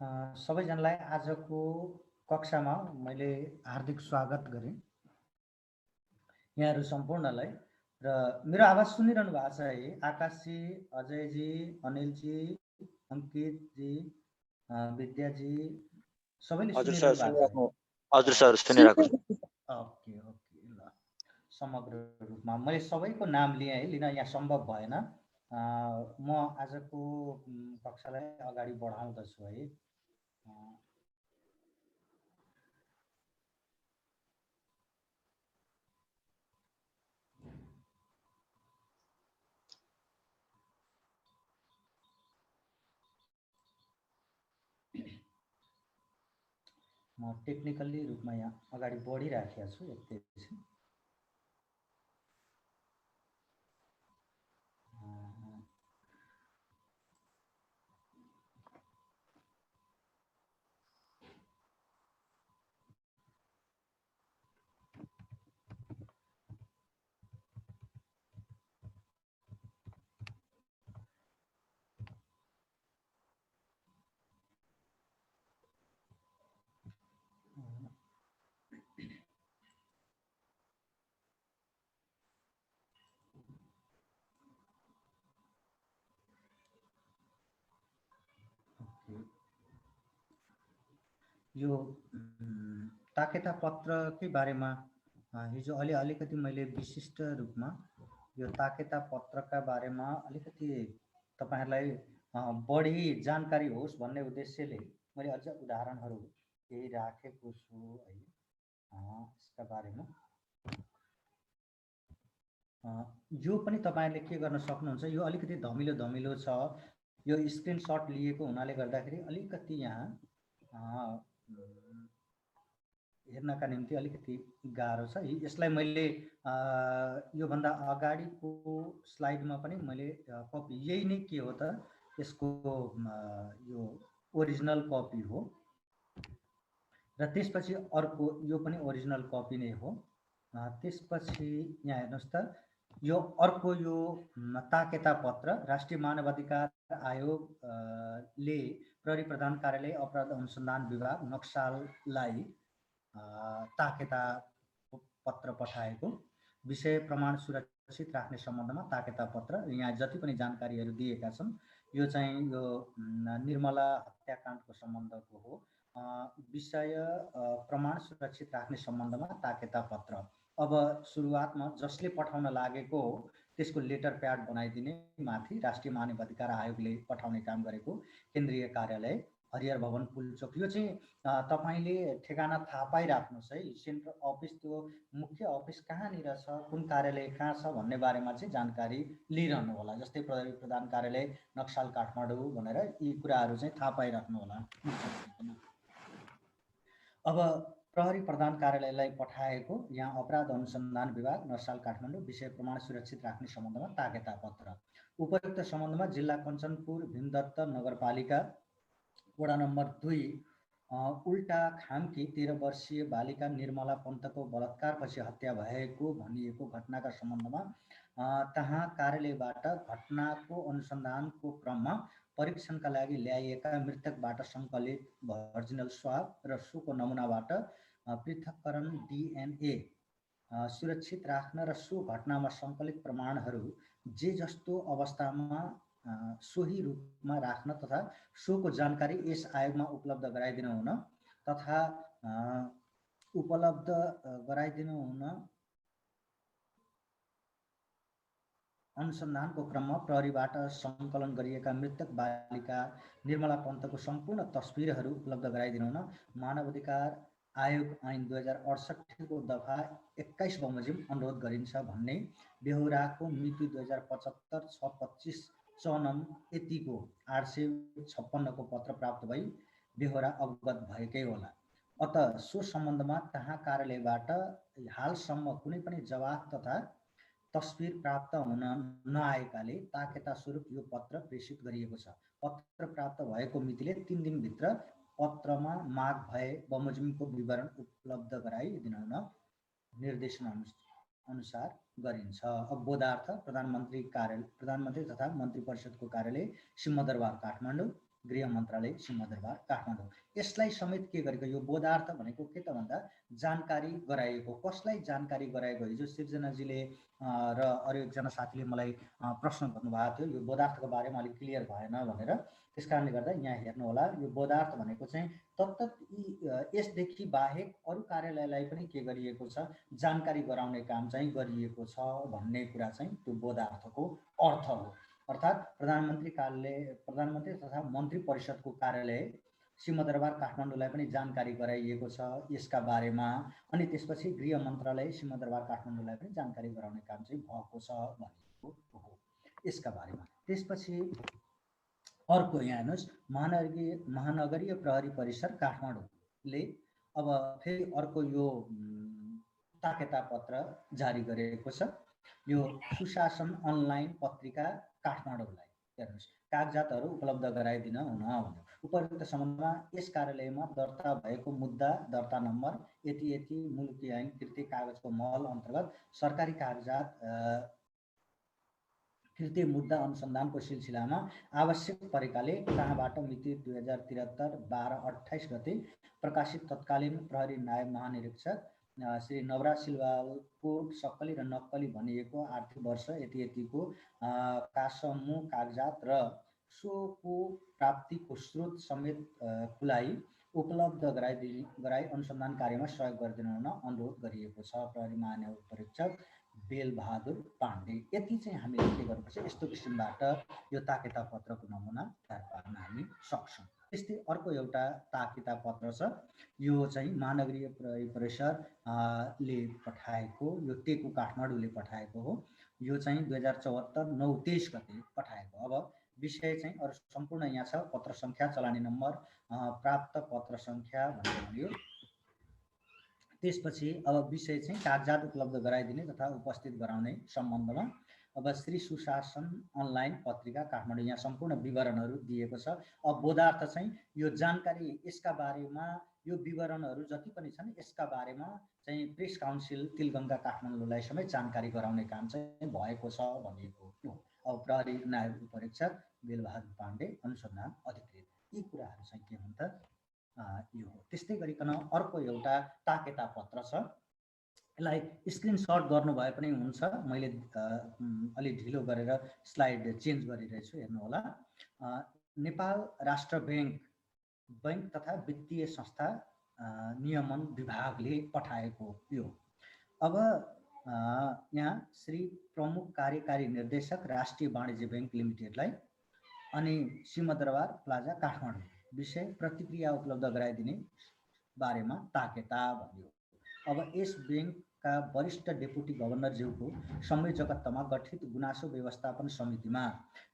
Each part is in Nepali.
सबैजनालाई आजको कक्षामा मैले हार्दिक स्वागत गरेँ यहाँहरू सम्पूर्णलाई। र मेरो आवाज सुनिरहनु भएको छ है? आकाशजी, अजयजी, अनिलजी, अङ्कितजी, विद्याजी सबैले सुनिरहनु भएको छ? हजुर सर, सुनिरहेको छु। ओके ओके, ल समग्र रूपमा मैले सबैको नाम लिएँ है, लिन यहाँ सम्भव भएन। म आजको कक्षालाई अगाडि बढाउँदछु है। म टेक्निकली रूपमा यहाँ अगाडि बढिराखेको छु एकैछिन। यो ताकेता पत्रकै बारेमा हिजो अलिकति मैले विशिष्ट रूपमा यो ताकेता पत्रका बारेमा अलिकति तपाईहरुलाई बढी जानकारी होस् भन्ने उद्देश्यले मैले अझ उदाहरणहरू केही राखेको छु है यसका बारेमा। यो पनि तपाईहरुले के गर्न सक्नुहुन्छ, यो अलिकति धमिलो छ, यो स्क्रिनशट लिएको हुनाले गर्दाखेरि अलिकति यहाँ हेर्नका निम्ति अलिकति गाह्रो छ। यसलाई मैले यो भन्दा अगाडिको स्लाइडमा पनि मैले कपी, यही नै के हो त यसको यो ओरिजिनल कपी हो र त्यसपछि अर्को यो पनि ओरिजिनल कपी नै हो। त्यसपछि यहाँ हेर्नुस् त, यो अर्को यो ताकेता पत्र राष्ट्रिय मानवाधिकार आयोग ले प्रहरी प्रधान कार्यालय अपराध अनुसन्धान विभाग नक्साललाई ताकेता पत्र पठाएको विषय प्रमाण सुरक्षित राख्ने सम्बन्धमा ताकेता पत्र। यहाँ जति पनि जानकारीहरू दिएका छन् यो चाहिँ यो निर्मला हत्याकाण्डको सम्बन्धको हो। विषय प्रमाण सुरक्षित राख्ने सम्बन्धमा ताकेता पत्र। अब सुरुवातमा जसले पठाउन लागेको हो त्यसको लेटर प्याड बनाइदिने माथि राष्ट्रिय मानवाधिकार आयोगले पठाउने काम गरेको केन्द्रीय कार्यालय हरिहर भवन पुलचोक। यो चाहिँ तपाईले ठेगाना थाहा पाइराख्नुस् है, सेन्ट्रल अफिस त्यो मुख्य अफिस कहाँनिर छ, कुन कार्यालय कहाँ छ भन्ने बारेमा चाहिँ जानकारी लिइरहनु होला। जस्तै प्रहरी प्रधान कार्यालय नक्साल काठमाडौँ भनेर यी कुराहरू चाहिँ थाहा पाइराख्नु होला। अब प्रहरी प्रधान कार्यालयलाई पठाएको यहाँ अपराध अनुसन्धान विभाग नक्साल काठमाडौँ विषय प्रमाण सुरक्षित राख्ने सम्बन्धमा ताकेता पत्र। उपयुक्त सम्बन्धमा जिल्ला कञ्चनपुर भीमदत्त नगरपालिका वडा नम्बर 2 उल्टा खामकी 13 वर्षीय बालिका निर्मला पन्तको बलात्कारपछि हत्या भएको भनिएको घटनाका सम्बन्धमा तहाँ कार्यालयबाट घटनाको अनुसन्धानको क्रममा परीक्षणका लागि ल्याइएका मृतकबाट सङ्कलित भर्जिनल स्वाब र सोको नमुनाबाट पृथक्करण DNA सुरक्षित राख्न र सो घटनामा सङ्कलित प्रमाणहरू जे जस्तो अवस्थामा सोही रूपमा राख्न तथा सोको जानकारी यस आयोगमा उपलब्ध गराइदिनु हुन तथा उपलब्ध गराइदिनु हुन अनुसन्धानको क्रममा प्रहरीबाट सङ्कलन गरिएका मृतक बालिका निर्मला पन्तको सम्पूर्ण तस्बिरहरू उपलब्ध गराइदिनु हुन मानवाधिकार आयोग ऐन 2068 को दफा 21 बमोजिम अनुरोध गरिन्छ भन्ने बेहोराको मिति 2075 625 चनम यतिको 856 को पत्र प्राप्त भई बेहोरा अवगत भएकै होला। अत सो सम्बन्धमा तहाँ कार्यालयबाट हालसम्म कुनै पनि जवाफ तथा तस्बिर प्राप्त हुन नआएकाले ताकेता स्वरूप यो पत्र प्रेषित गरिएको छ। पत्र प्राप्त भएको मितिले 3 दिनभित्र पत्रमा माग भए बमोजिमको विवरण उपलब्ध गराइदिन हुन निर्देशन अनुसार गरिन्छ। अब बोधार्थ प्रधानमन्त्री तथा मन्त्री परिषदको कार्यालय सिंहदरबार काठमाडौँ गृह मन्त्रालय सिंहदरबार काठमाडौँ। यसलाई समेत के गरेको, यो बोधार्थ भनेको के त भन्दा जानकारी गराइएको। कसलाई जानकारी गराएको? हिजो सिर्जनाजीले र अरू एकजना साथीले मलाई प्रश्न गर्नुभएको थियो, यो बोधार्थको बारेमा अलिक क्लियर भएन भनेर। त्यस कारणले गर्दा यहाँ हेर्नु होला, यो बोधार्थ भनेको चाहिँ तत्त यसदेखि बाहेक अरू कार्यालयलाई पनि के गरिएको छ, जानकारी गराउने काम चाहिँ गरिएको छ भन्ने कुरा चाहिँ त्यो बोधार्थको अर्थ हो। अर्थात् प्रधानमन्त्री कार्यालय, प्रधानमन्त्री तथा मन्त्री परिषदको कार्यालय सिंहदरबार काठमाडौँलाई पनि जानकारी गराइएको छ यसका बारेमा। अनि त्यसपछि गृह मन्त्रालय सिंहदरबार काठमाडौँलाई पनि जानकारी गराउने काम चाहिँ भएको छ भनेको हो यसका बारेमा। त्यसपछि अर्को यहाँ हेर्नुहोस्, महानगरीय प्रहरी परिसर काठमाडौँले अब फेरि अर्को यो ताकेता पत्र जारी गरेको छ। यो सुशासन अनलाइन पत्रिका काठमाडौँलाई हेर्नुहोस्, कागजातहरू उपलब्ध गराइदिन हुन भन्यो। उपरोक्त सम्बन्धमा यस कार्यालयमा दर्ता भएको मुद्दा दर्ता नम्बर यति यति मुलुकी ऐन कृत्य कागजको महल अन्तर्गत सरकारी कागजात कृत्य मुद्दा अनुसन्धानको सिलसिलामा आवश्यक परेकाले कहाँबाट मिति 2073 12/28 गते प्रकाशित तत्कालीन प्रहरी नायब महानिरीक्षक श्री नवराज सिलवालको सक्कली र नक्कली भनिएको आर्थिक वर्ष यति यतिको कासमु कागजात र सोको प्राप्तिको स्रोत समेत खुलाई उपलब्ध गराई अनुसन्धान कार्यमा सहयोग गरिदिन हुन अनुरोध गरिएको छ। प्रहरी महान्याय परीक्षक बेलबहादुर पाण्डे। यति चाहिँ हामीले के गर्नुपर्छ, यस्तो किसिमबाट यो ताकेता पत्रको नमुना तयार पार्न हामी सक्छौँ। त्यस्तै अर्को एउटा ताकेता पत्र छ, यो चाहिँ महानगरीय प्रहरी परिषद ले पठाएको, यो टेकु काठमाडौँले पठाएको हो। यो चाहिँ 2074 9/23 गते पठाएको। अब विषय चाहिँ अरू सम्पूर्ण यहाँ छ, पत्र सङ्ख्या, चलानी नम्बर, प्राप्त पत्र सङ्ख्या भन्यो। त्यसपछि अब विषय चाहिँ कागजात उपलब्ध गराइदिने तथा उपस्थित गराउने सम्बन्धमा अब श्री सुशासन अनलाइन पत्रिका काठमाडौँ, यहाँ सम्पूर्ण विवरणहरू दिएको छ। अब बोधार्थ चाहिँ यो जानकारी, यसका बारेमा यो विवरणहरू जति पनि छन् यसका बारेमा चाहिँ प्रेस काउन्सिल तिलगङ्गा काठमाडौँलाई समेत जानकारी गराउने काम चाहिँ भएको छ भनिएको हो। अब प्रहरी नायब परीक्षक बेलबहादुर पाण्डे अनुसन्धान अधिकृत, यी कुराहरू चाहिँ के भन्छ यो हो। त्यस्तै गरिकन अर्को एउटा ताकेता पत्र छ, यसलाई स्क्रिनसट गर्नुभए पनि हुन्छ। मैले अलि ढिलो गरेर स्लाइड चेन्ज गरिरहेछु, हेर्नु होला। नेपाल राष्ट्र बैंक तथा वित्तीय संस्था नियमन विभागले पठाएको यो। अब यहाँ श्री प्रमुख कार्यकारी निर्देशक राष्ट्रिय वाणिज्य बैंक लिमिटेडलाई अनि सिंहदरबार प्लाजा काठमाडौँ विषय प्रतिक्रिया उपलब्ध गराइदिने बारेमा ताकेता भन्यो। अब यस बैंकका वरिष्ठ डेपुटी गभर्नरज्यूको संयोजकत्वमा गठित गुनासो व्यवस्थापन समितिमा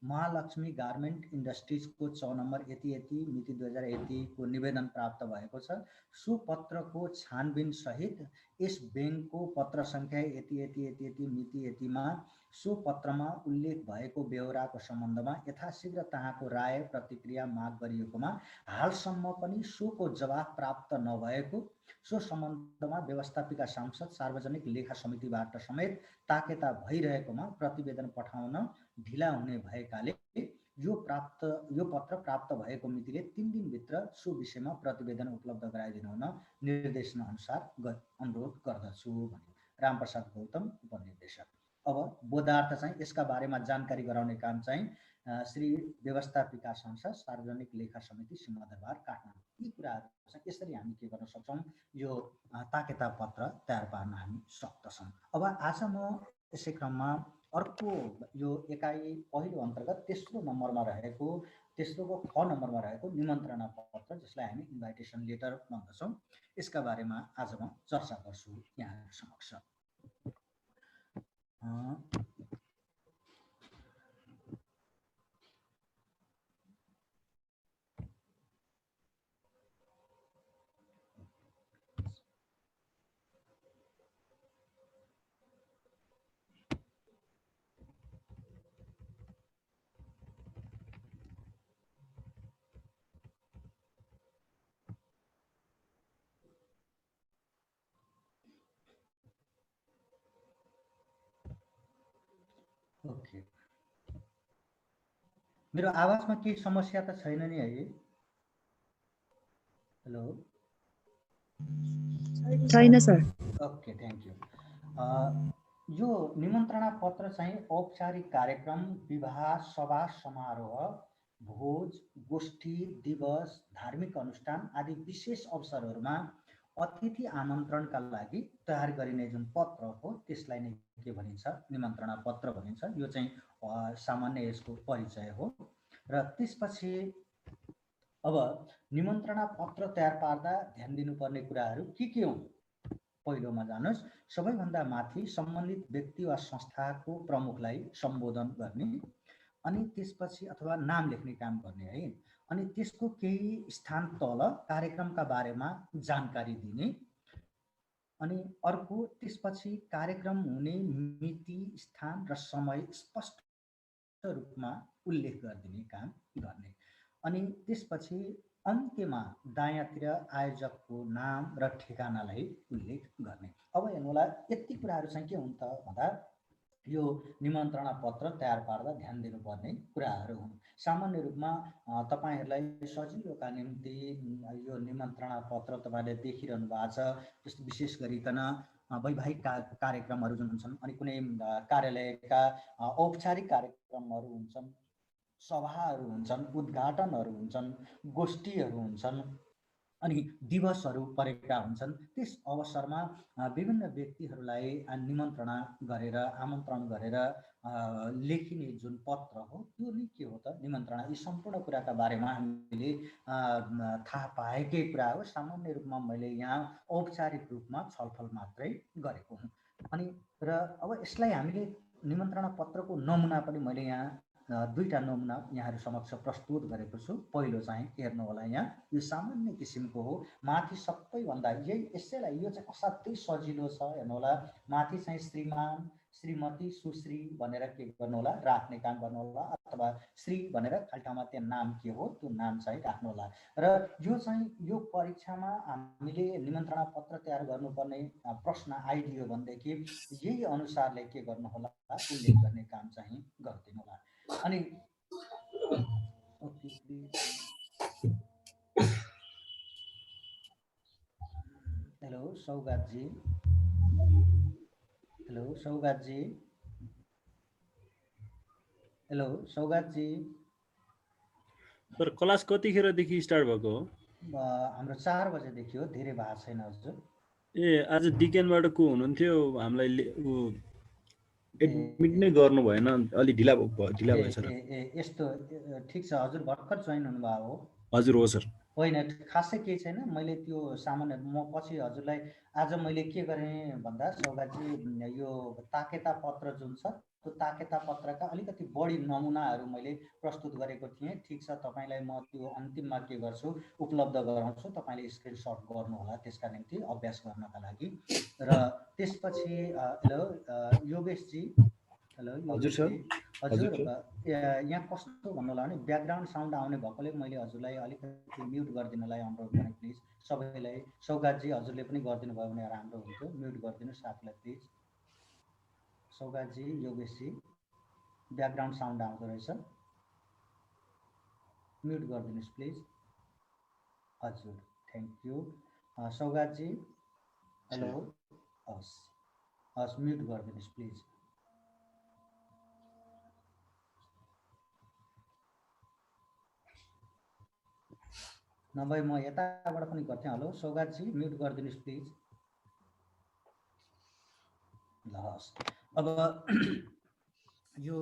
महालक्ष्मी गार्मेन्ट इन्डस्ट्रिजको 6 नम्बर यति यति मिति 2001 को निवेदन प्राप्त भएको छ। सो पत्रको छानबिन सहित यस बैंकको पत्र सङ्ख्या यति यति यति यति मिति यतिमा सो पत्रमा उल्लेख भएको बेहोराको सम्बन्धमा यथाशीघ्र तहाँको राय प्रतिक्रिया माग गरिएकोमा हालसम्म पनि सोको जवाफ प्राप्त नभएको, सो सम्बन्धमा व्यवस्थापिका सांसद सार्वजनिक लेखा समितिबाट समेत ताकेता भइरहेकोमा प्रतिवेदन पठाउन ढिला हुने भएकाले यो पत्र प्राप्त भएको मितिले 3 दिनभित्र सो विषयमा प्रतिवेदन उपलब्ध गराइदिनु हुन निर्देशन अनुसार अनुरोध गर्दछु भन्यो। रामप्रसाद गौतम उपनिर्देशक। अब बोधार्थ चाहिँ यसका बारेमा जानकारी गराउने काम चाहिँ श्री व्यवस्थापिका सांसद सार्वजनिक लेखा समिति सिंहदरबार काठमाडौँ। यी कुराहरू चाहिँ यसरी हामी के गर्न सक्छौँ, यो ताकेता पत्र तयार पार्न हामी सक्दछौँ। अब आज म यसै क्रममा अर्को यो एकाइ पहिलो अन्तर्गत तेस्रो नम्बरमा रहेको, तेस्रोको ख नम्बरमा रहेको निमन्त्रणा पत्र, जसलाई हामी इन्भाइटेसन लेटर भन्दछौँ, यसका बारेमा आज म चर्चा गर्छु यहाँहरू समक्ष। ओके, मेरो आवाजमा केही समस्या त छैन नि है? हेलो, छैन सर। Okay, thank you. यो निमन्त्रणा पत्र चाहिँ औपचारिक कार्यक्रम, विवाह, सभा समारोह, भोज, गोष्ठी, दिवस, धार्मिक अनुष्ठान आदि विशेष अवसरहरूमा अतिथि आमन्त्रणका लागि तयार गरिने जुन पत्र हो त्यसलाई नै के भनिन्छ? निमन्त्रणा पत्र भनिन्छ। यो चाहिँ सामान्य यसको परिचय हो। र त्यसपछि अब निमन्त्रणा पत्र तयार पार्दा ध्यान दिनुपर्ने कुराहरू के हुन्? पहिलोमा जानुहोस्, सबैभन्दा माथि सम्बन्धित व्यक्ति वा संस्थाको प्रमुखलाई सम्बोधन गर्ने, अनि त्यसपछि अथवा नाम लेख्ने काम गर्ने है। अनि त्यसको केही स्थान तल कार्यक्रमका बारेमा जानकारी दिने, अनि अर्को त्यसपछि कार्यक्रम हुने मिति, स्थान र समय स्पष्ट रूपमा उल्लेख गरिदिने काम गर्ने। अनि त्यसपछि अन्त्यमा दायाँतिर आयोजकको नाम र ठेगानालाई उल्लेख गर्ने। अब हेर्नु होला, यति कुराहरू चाहिँ के हुन् त भन्दा यो निमन्त्रणा पत्र तयार पार्दा ध्यान दिनुपर्ने कुराहरू हुन्। सामान्य रूपमा तपाईहरुलाई सजिलोका निम्ति यो निमन्त्रणा पत्र तपाईले देखिरहनु भएको छ। जस्तो विशेष गरिकन वैवाहिक कार्यक्रमहरू जुन हुन्छन्, अनि कुनै कार्यालयका औपचारिक कार्यक्रमहरू हुन्छन्, सभाहरू हुन्छन्, उद्घाटनहरू हुन्छन्, गोष्ठीहरू हुन्छन्, अनि दिवसहरू परेका हुन्छन्। त्यस अवसरमा विभिन्न व्यक्तिहरूलाई निमन्त्रणा गरेर, आमन्त्रण गरेर लेखिने जुन पत्र हो त्यो नै के हो त? निमन्त्रणा। यी सम्पूर्ण कुराका बारेमा हामीले थाहा पाएकै कुरा हो। सामान्य रूपमा मैले यहाँ औपचारिक रूपमा छलफल मात्रै गरेको हुँ। अनि र अब यसलाई हामीले निमन्त्रणा पत्रको नमुना पनि मैले यहाँ दुईटा नमुना यहाँहरु समक्ष प्रस्तुत गरेको छु। पहिलो चाहिँ हेर्नु होला, यहाँ यो सामान्य किसिमको हो। माथि सबैभन्दा यसैलाई यो चाहिँ असाध्यै सजिलो छ। हेर्नु होला, माथि चाहिँ श्रीमान, श्रीमती, सुश्री भनेर के गर्नु होला? राख्ने काम गर्नु होला, अथवा श्री भनेर खाली ठाउँमा त्यहाँ नाम के हो त्यो नाम चाहिँ राख्नु होला। र यो चाहिँ यो परीक्षामा हामीले निमन्त्रणा पत्र तयार गर्नुपर्ने प्रश्न आइदियो भनेदेखि यही अनुसारले के गर्नु होला? उल्लेख गर्ने काम चाहिँ गरिदिनु होला। अनि हेलो सौगात जी, हेलो सौगात जी, हेलो सौगात जी। सर क्लास कतिखेरदेखि स्टार्ट भएको हो? हाम्रो 4 बजेदेखि हो, धेरै भएको छैन हजुर। ए आज डिकेनबाट को हुनुहुन्थ्यो? हामीलाई एडमिट नै गर्नु भएन, अलि ढिला भएछ। यस्तो ठिक छ, हजुर भर्खर जोइन हुनुभएको हो? हजुर हो सर। होइन, खासै केही छैन। मैले त्यो सामान्य म पछि हजुरलाई आज मैले के गरेँ भन्दा सौगातजी, यो ताकेता पत्र जुन छ त्यो ताकेता पत्रका अलिकति बढी नमुनाहरू मैले प्रस्तुत गरेको थिएँ। ठिक छ, तपाईँलाई म त्यो अन्तिममा के गर्छु, उपलब्ध गराउँछु। तपाईँले स्क्रिनसट गर्नुहोला त्यसका निम्ति अभ्यास गर्नका लागि। र त्यसपछि हेलो योगेशजी, हेलो योगेशजी, हजुर यहाँ कस्तो भन्नु होला भने ब्याकग्राउन्ड साउन्ड आउने भएकोले मैले हजुरलाई अलिकति म्युट गरिदिनलाई अनुरोध गरेँ प्लिज सबैलाई। सौगातजी हजुरले पनि गरिदिनु भयो भने राम्रो हुन्थ्यो, म्युट गरिदिनु साथीलाई प्लिज। सौगातजी, योगेशजी, ब्याकग्राउन्ड साउन्ड आउँदो रहेछ, म्युट गरिदिनुहोस् प्लिज। हजुर, थ्याङ्क यू। सौगातजी, हेलो, हस् हस्, म्युट गरिदिनुहोस् प्लिज। नभए म यताबाट पनि गर्थेँ। हेलो सौगातजी, म्युट गरिदिनुहोस् प्लिज। ल हस्, अब यो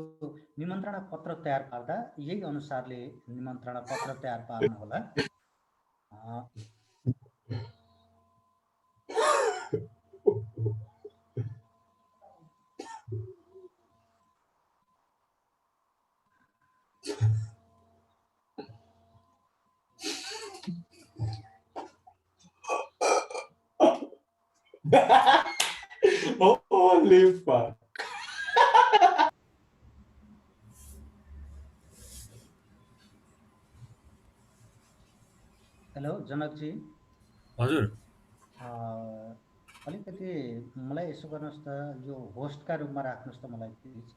निमन्त्रणा पत्र तयार पार्दा यही अनुसारले निमन्त्रणा पत्र तयार पार्नु होला। Holy fuck. हेलो जनकजी। हजुर। अलिकति मलाई यसो गर्नुहोस् त, यो होस्टका रूपमा राख्नुहोस् त मलाई प्लिज।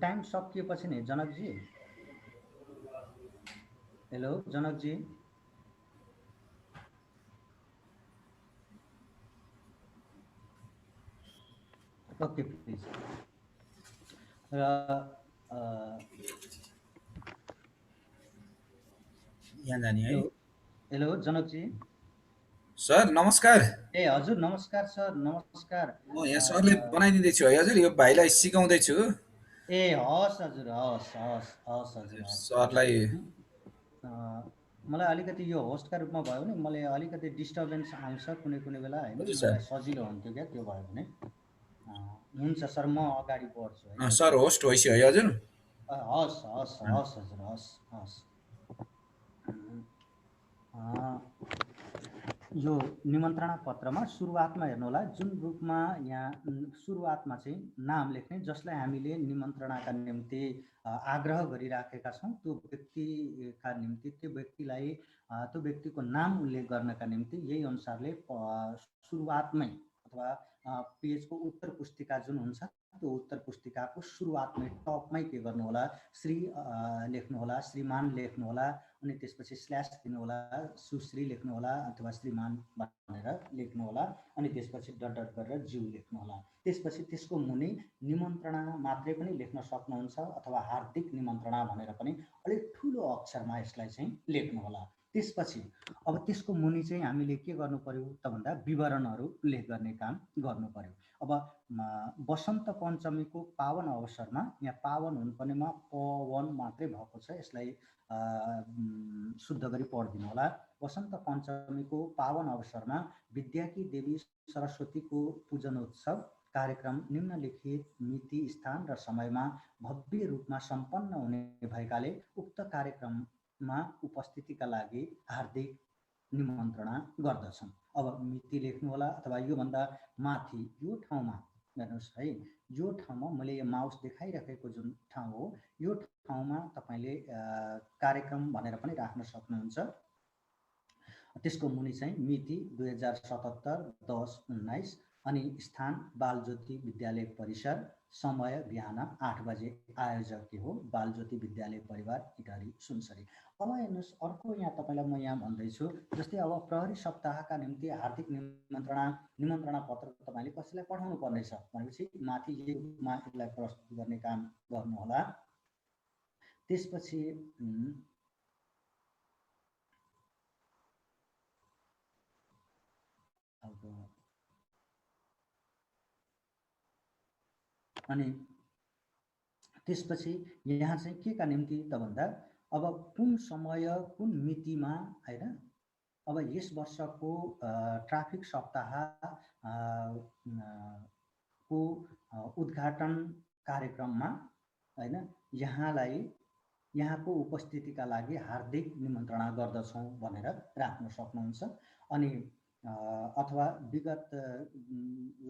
टाइम सकिएपछि नि जनकजी, हेलो जनकजी, ओके प्लिज। र यहाँ जाने है। हेलो जनकजी सर नमस्कार। ए हजुर नमस्कार सर, नमस्कार। म यहाँ सरले बनाइदिँदैछु है हजुर, यो भाइलाई सिकाउँदैछु। ए हस् हजुर, हस् हस् हस् हजुर, हस्। सरलाई मलाई अलिकति यो होस्टका रूपमा भयो भने मलाई अलिकति डिस्टर्बेन्स आउँछ कुनै कुनै बेला होइन, हजुर सर। मलाई सजिलो हुन्थ्यो क्या त्यो भयो भने। हुन्छ सर, म अगाडि बढ्छु है। सर होस्ट होइस्यो है हजुर। हस् हस् हस् हजुर, हस् हस्। यो निमन्त्रणा पत्रमा सुरुवातमा हेर्नुहोला जुन रूपमा यहाँ सुरुवातमा चाहिँ नाम लेख्ने जसलाई हामीले निमन्त्रणाका निम्ति आग्रह गरिराखेका छौँ, त्यो व्यक्तिका निम्ति त्यो व्यक्तिलाई त्यो व्यक्तिको नाम उल्लेख गर्नका निम्ति यही अनुसारले सुरुवातमै अथवा पेजको उत्तर पुस्तिका जुन हुन्छ त्यो उत्तर पुस्तिकाको सुरुवातमै टपमै के गर्नुहोला, श्री लेख्नुहोला, श्रीमान लेख्नुहोला, अनि त्यसपछि स्ल्यास दिनुहोला, सुश्री लेख्नुहोला अथवा श्रीमान भनेर लेख्नुहोला, अनि त्यसपछि डट डट गरेर ज्यू लेख्नुहोला। त्यसपछि त्यसको मुनि निमन्त्रणा मात्रै पनि लेख्न सक्नुहुन्छ अथवा हार्दिक निमन्त्रणा भनेर पनि अलिक ठुलो अक्षरमा यसलाई चाहिँ लेख्नुहोला। त्यसपछि अब त्यसको मुनि चाहिँ हामीले के गर्नु पर्यो त भन्दा विवरणहरू उल्लेख गर्ने काम गर्नु पर्यो। अब वसन्त पञ्चमीको पावन अवसरमा यहाँ पावन हुनुपर्नेमा पवन मात्रै भएको छ, यसलाई शुद्ध गरी पढिदिनु होला। वसन्त पञ्चमीको पावन अवसरमा विद्याकी देवी सरस्वतीको पूजनोत्सव कार्यक्रम निम्नलिखित मिति, स्थान र समयमा भव्य रूपमा सम्पन्न हुने भएकाले उक्त कार्यक्रममा उपस्थितिका लागि हार्दिक निमन्त्रणा गर्दछौँ। अब मिति लेख्नुहोला अथवा योभन्दा माथि यो ठाउँमा हेर्नुहोस् है, यो ठाउँमा मैले यो माउस देखाइरहेको जुन ठाउँ हो यो ठाउँमा तपाईँले कार्यक्रम भनेर पनि राख्न सक्नुहुन्छ। त्यसको मुनि चाहिँ मिति 2077-10-19 अनि स्थान बालज्योति विद्यालय परिसर, समय बिहान 8 बजे, आयोजक के हो बालज्योति विद्यालय परिवार इटहरी सुनसरी। अब हेर्नुहोस् अर्को यहाँ तपाईँलाई म यहाँ भन्दैछु, जस्तै अब प्रहरी सप्ताहका निम्ति हार्दिक निमन्त्रणा पत्र तपाईँले कसैलाई पठाउनु पर्नेछ भनेपछि माथि यही रूपमा यसलाई प्रस्तुत गर्ने काम गर्नुहोला। त्यसपछि अनि त्यसपछि यहाँ चाहिँ के का निम्ति त भन्दा अब कुन समय कुन मितिमा हैन, अब यस वर्षको ट्राफिक सप्ताह को उद्घाटन कार्यक्रममा हैन यहाँको उपस्थितिका लागि हार्दिक निमन्त्रणा गर्दछौँ भनेर राख्न सक्नुहुन्छ। अनि अथवा विगत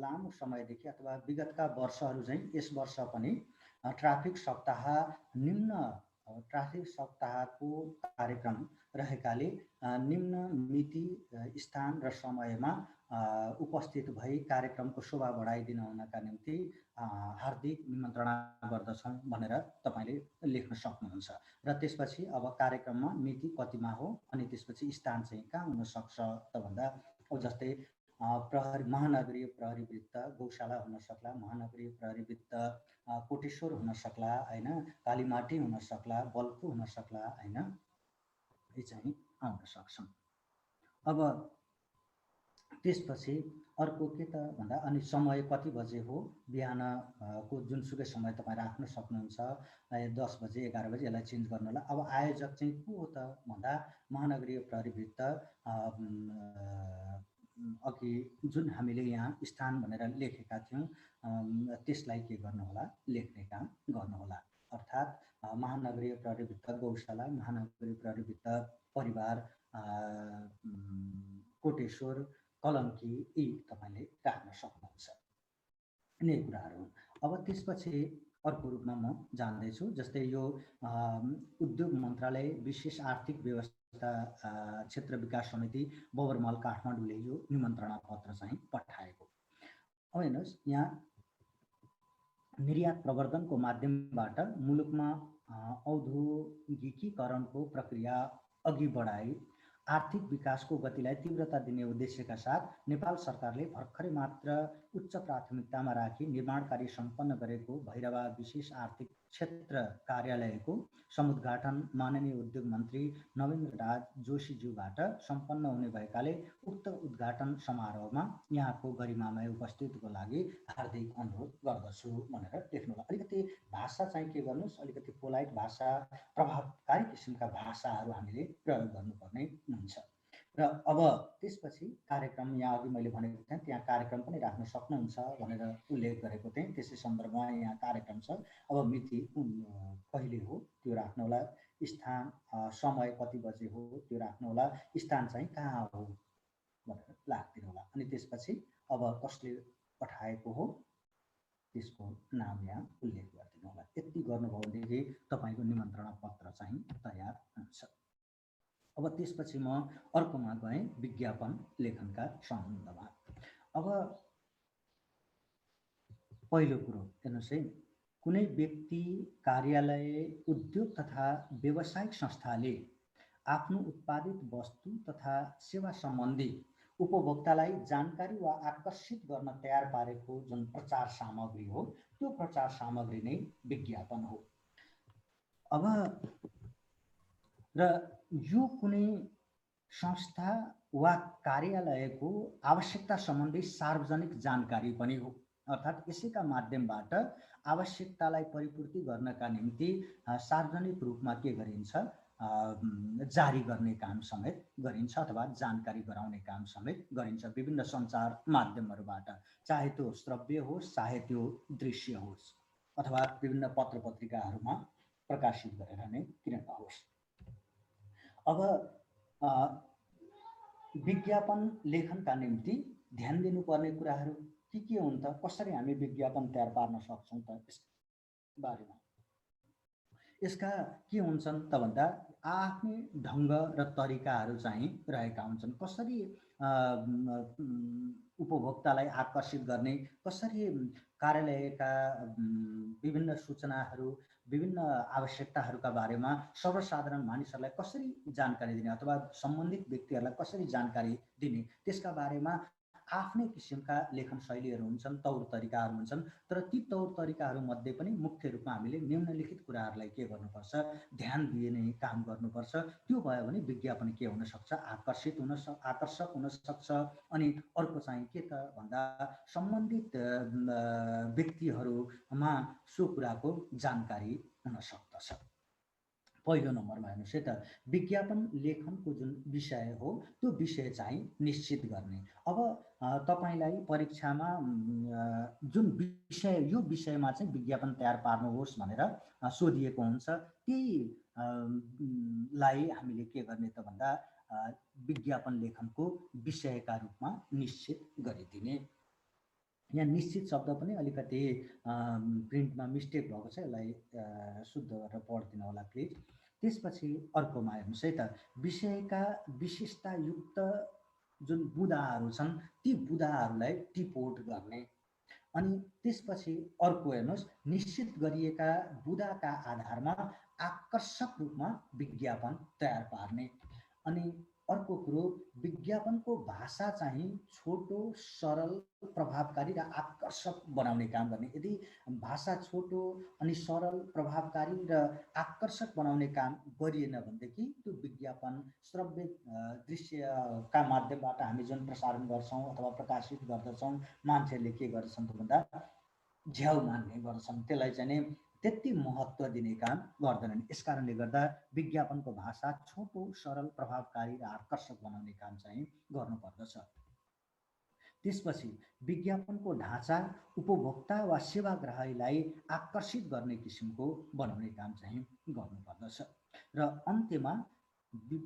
लामो समयदेखि अथवा विगतका वर्षहरू चाहिँ यस वर्ष पनि ट्राफिक सप्ताहको कार्यक्रम रहेकाले निम्न मिति, स्थान र समयमा उपस्थित भई कार्यक्रमको शोभा बढाइदिन हुनका निम्ति हार्दिक निमन्त्रणा गर्दछौँ भनेर तपाईँले लेख्न सक्नुहुन्छ। र त्यसपछि अब कार्यक्रममा मिति कतिमा हो अनि त्यसपछि स्थान चाहिँ कहाँ हुन सक्छ त भन्दा अब जस्तै प्रहरी महानगरीय प्रहरी वृत्त गौशाला हुन सक्ला, महानगरीय प्रहरी वृत्त कोटेश्वर हुन सक्ला हैन, कालीमाटी हुन सक्ला, बल्खु हुन सक्ला हैन, यी चाहिँ आउन सक्छन्। अब त्यसपछि अर्को के त भन्दा अनि समय कति बजे हो, बिहानको जुनसुकै समय तपाईँ राख्न सक्नुहुन्छ, 10 बजे 11 बजे यसलाई चेन्ज गर्नु होला। अब आयोजक चाहिँ को हो त भन्दा महानगरीय प्रहरी वृत्त अघि जुन हामीले यहाँ स्थान भनेर लेखेका थियौँ त्यसलाई के गर्नु होला, लेख्ने काम गर्नु होला। अर्थात् महानगरीय प्रहरी वृत्त गौशाला, महानगरीय प्रहरी वृत्त परिवार कोटेश्वर, कलङ्की यी तपाईँले राख्न सक्नुहुन्छ। यिनै कुराहरू हुन्। अब त्यसपछि अर्को रूपमा म जान्दैछु, जस्तै यो उद्योग मन्त्रालय विशेष आर्थिक व्यवस्था क्षेत्र विकास समिति बबरमहल काठमाडौँले यो निमन्त्रणा पत्र चाहिँ पठाएको। अब हेर्नुहोस् यहाँ निर्यात प्रवर्धनको माध्यमबाट मुलुकमा औद्योगिकीकरणको प्रक्रिया अघि बढाई आर्थिक विकासको गतिलाई तीव्रता दिने उद्देश्यका साथ नेपाल सरकारले भर्खरै मात्र उच्च प्राथमिकतामा राखी निर्माण कार्य सम्पन्न गरेको भैरवा विशेष आर्थिक क्षेत्र कार्यालयको समुद्घाटन माननीय उद्योग मन्त्री नवेन्द्र राज जोशीज्यूबाट सम्पन्न हुने भएकाले उक्त उद्घाटन समारोहमा यहाँको गरिमामय उपस्थितिको लागि हार्दिक अनुरोध गर्दछु भनेर लेख्नुभयो। अलिकति भाषा चाहिँ के गर्नुहोस्, अलिकति पोलाइट भाषा, प्रभावकारी किसिमका भाषाहरू हामीले प्रयोग गर्नुपर्ने हुन्छ। र अब त्यसपछि कार्यक्रम यहाँ अघि मैले भनेको थिएँ त्यहाँ कार्यक्रम पनि राख्न सक्नुहुन्छ भनेर उल्लेख गरेको थिएँ, त्यसै सन्दर्भमा यहाँ कार्यक्रम छ। अब मिति कहिले हो त्यो राख्नु होला, स्थान समय कति बजे हो त्यो राख्नु होला, स्थान चाहिँ कहाँ हो भनेर राखिदिनु होला। अनि त्यसपछि अब कसले पठाएको हो त्यसको नाम यहाँ उल्लेख गरिदिनु होला। यति गर्नुभयो भनेदेखि तपाईँको निमन्त्रणा पत्र चाहिँ तयार हुन्छ। अब त्यसपछि म अर्कोमा गएँ, विज्ञापन लेखनका सम्बन्धमा। अब पहिलो कुरो हेर्नुहोस् है, कुनै व्यक्ति, कार्यालय, उद्योग तथा व्यावसायिक संस्थाले आफ्नो उत्पादित वस्तु तथा सेवा सम्बन्धी उपभोक्तालाई जानकारी वा आकर्षित गर्न तयार पारेको जुन प्रचार सामग्री हो त्यो प्रचार सामग्री नै विज्ञापन हो। अब र यो कुनै संस्था वा कार्यालयको आवश्यकता सम्बन्धी सार्वजनिक जानकारी पनि हो, अर्थात् यसैका माध्यमबाट आवश्यकतालाई परिपूर्ति गर्नका निम्ति सार्वजनिक रूपमा के गरिन्छ, जारी गर्ने काम समेत गरिन्छ अथवा जानकारी गराउने काम समेत गरिन्छ विभिन्न सञ्चार माध्यमहरूबाट, चाहे त्यो श्रव्य होस् चाहे त्यो दृश्य होस् अथवा विभिन्न पत्र पत्रिकाहरूमा प्रकाशित गरेर नै किन नहोस्। अब विज्ञापन लेखनका निम्ति ध्यान दिनुपर्ने कुराहरू के हुन् त, कसरी हामी विज्ञापन तयार पार्न सक्छौँ त, यस बारेमा यसका के हुन्छन् त भन्दा आफ्नै ढङ्ग र तरिकाहरू चाहिँ रहेका हुन्छन्। कसरी उपभोक्तालाई आकर्षित गर्ने, कसरी कार्यालयका विभिन्न सूचनाहरू, विभिन्न आवश्यकताहरूका बारेमा सर्वसाधारण मानिसहरूलाई कसरी जानकारी दिने अथवा सम्बन्धित व्यक्तिहरूलाई कसरी जानकारी दिने, त्यसका बारेमा आफ्नै किसिमका लेखन शैलीहरू हुन्छन्, तौर तरिकाहरू हुन्छन्। तर ती तौर तरिकाहरू मध्ये पनि मुख्य रूपमा हामीले निम्नलिखित कुराहरूलाई के गर्नुपर्छ, ध्यान दिने काम गर्नुपर्छ। त्यो भयो भने विज्ञापन के हुन सक्छ, आकर्षक हुन सक्छ। अनि अर्को चाहिँ के त भन्दा सम्बन्धित व्यक्तिहरूमा सो कुराको जानकारी हुन सक्दछ। पहिलो नम्बरमा हेर्नुहोस् है त, विज्ञापन लेखनको जुन विषय हो त्यो विषय चाहिँ निश्चित गर्ने। अब तपाईलाई परीक्षामा जुन विषय, यो विषयमा चाहिँ विज्ञापन तयार पार्नुहोस् भनेर सोधिएको हुन्छ, त्यही लाई हामीले के गर्ने त भन्दा विज्ञापन लेखनको विषयका रूपमा निश्चित गरिदिने। यहाँ निश्चित शब्द पनि अलिकति प्रिन्टमा मिस्टेक भएको छ, यसलाई शुद्ध गरेर पढिदिनु होला प्लिज। त्यसपछि अर्कोमा हेर्नुहोस् है त, विषयका विशेषतायुक्त जुन बुदाहरू छन् ती बुदाहरूलाई टिपोट गर्ने। अनि त्यसपछि अर्को हेर्नुहोस्, निश्चित गरिएका बुदाका आधारमा आकर्षक रूपमा विज्ञापन तयार पार्ने। अनि अर्को कुरो, विज्ञापनको भाषा चाहिँ छोटो, सरल, प्रभावकारी र आकर्षक बनाउने काम गर्ने। यदि भाषा छोटो अनि सरल, प्रभावकारी र आकर्षक बनाउने काम गरिएन भनेदेखि त्यो विज्ञापन श्रव्य दृश्यका माध्यमबाट हामी जुन प्रसारण गर्छौँ अथवा प्रकाशित गर्दछौँ, मान्छेले के गर्छन् त भन्दा झ्याउ मान्ने गर्छन्, त्यसलाई चाहिँ त्यति महत्त्व दिने काम गर्दैनन्। यसकारणले गर्दा विज्ञापनको भाषा छोटो, सरल, प्रभावकारी र आकर्षक बनाउने काम चाहिँ गर्नुपर्दछ। त्यसपछि विज्ञापनको ढाँचा उपभोक्ता वा सेवाग्राहीलाई आकर्षित गर्ने किसिमको बनाउने काम चाहिँ गर्नुपर्दछ। र अन्त्यमा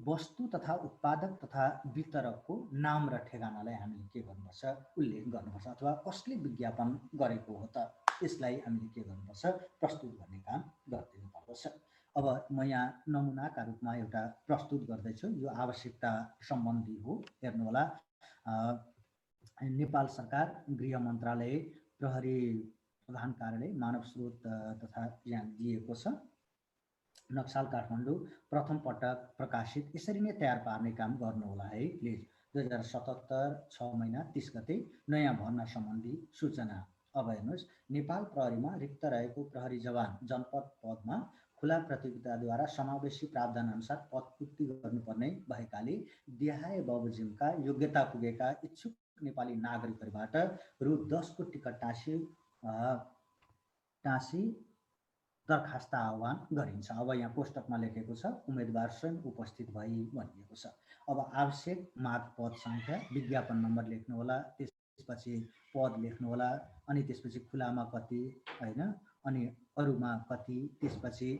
वस्तु तथा उत्पादक तथा वितरकको नाम र ठेगानालाई हामीले के गर्नुपर्छ, उल्लेख गर्नुपर्छ अथवा कसले विज्ञापन गरेको हो त यसलाई हामीले के गर्नुपर्छ, प्रस्तुत गर्ने काम गरिदिनु पर्दछ। अब म यहाँ नमुनाका रूपमा एउटा प्रस्तुत गर्दैछु, यो आवश्यकता सम्बन्धी हो, हेर्नुहोला। नेपाल सरकार, गृह मन्त्रालय, प्रहरी प्रधान कार्यालय मानव स्रोत तथा यहाँ दिएको छ। नक्साल काठमाडौँ प्रथम पटक प्रकाशित यसरी नै तयार पार्ने काम गर्नुहोला है प्लिज। 2077 6 महिना 30 गते नयाँ भर्ना सम्बन्धी सूचना। अब हेर्नुहोस्, नेपाल प्रहरीमा रिक्त रहेको प्रहरी जवान जनपद पदमा खुला प्रतियोगिताद्वारा समावेशी प्रावधान अनुसार पदपूर्ति गर्नुपर्ने भएकाले देहाय बमोजिमका योग्यता पुगेका इच्छुक नेपाली नागरिकहरूबाट रु 10 को टिकट टाँसी दरखास्त आह्वान गरिन्छ। अब यहाँ कोष्टकमा लेखेको छ उम्मेदवार स्वयं उपस्थित भई भनिएको छ। अब आवश्यक माग पद सङ्ख्या, विज्ञापन नम्बर लेख्नुहोला, त्यसपछि पद लेख्नुहोला, अनि त्यसपछि खुलामा कति हैन, अनि अरूमा कति, त्यसपछि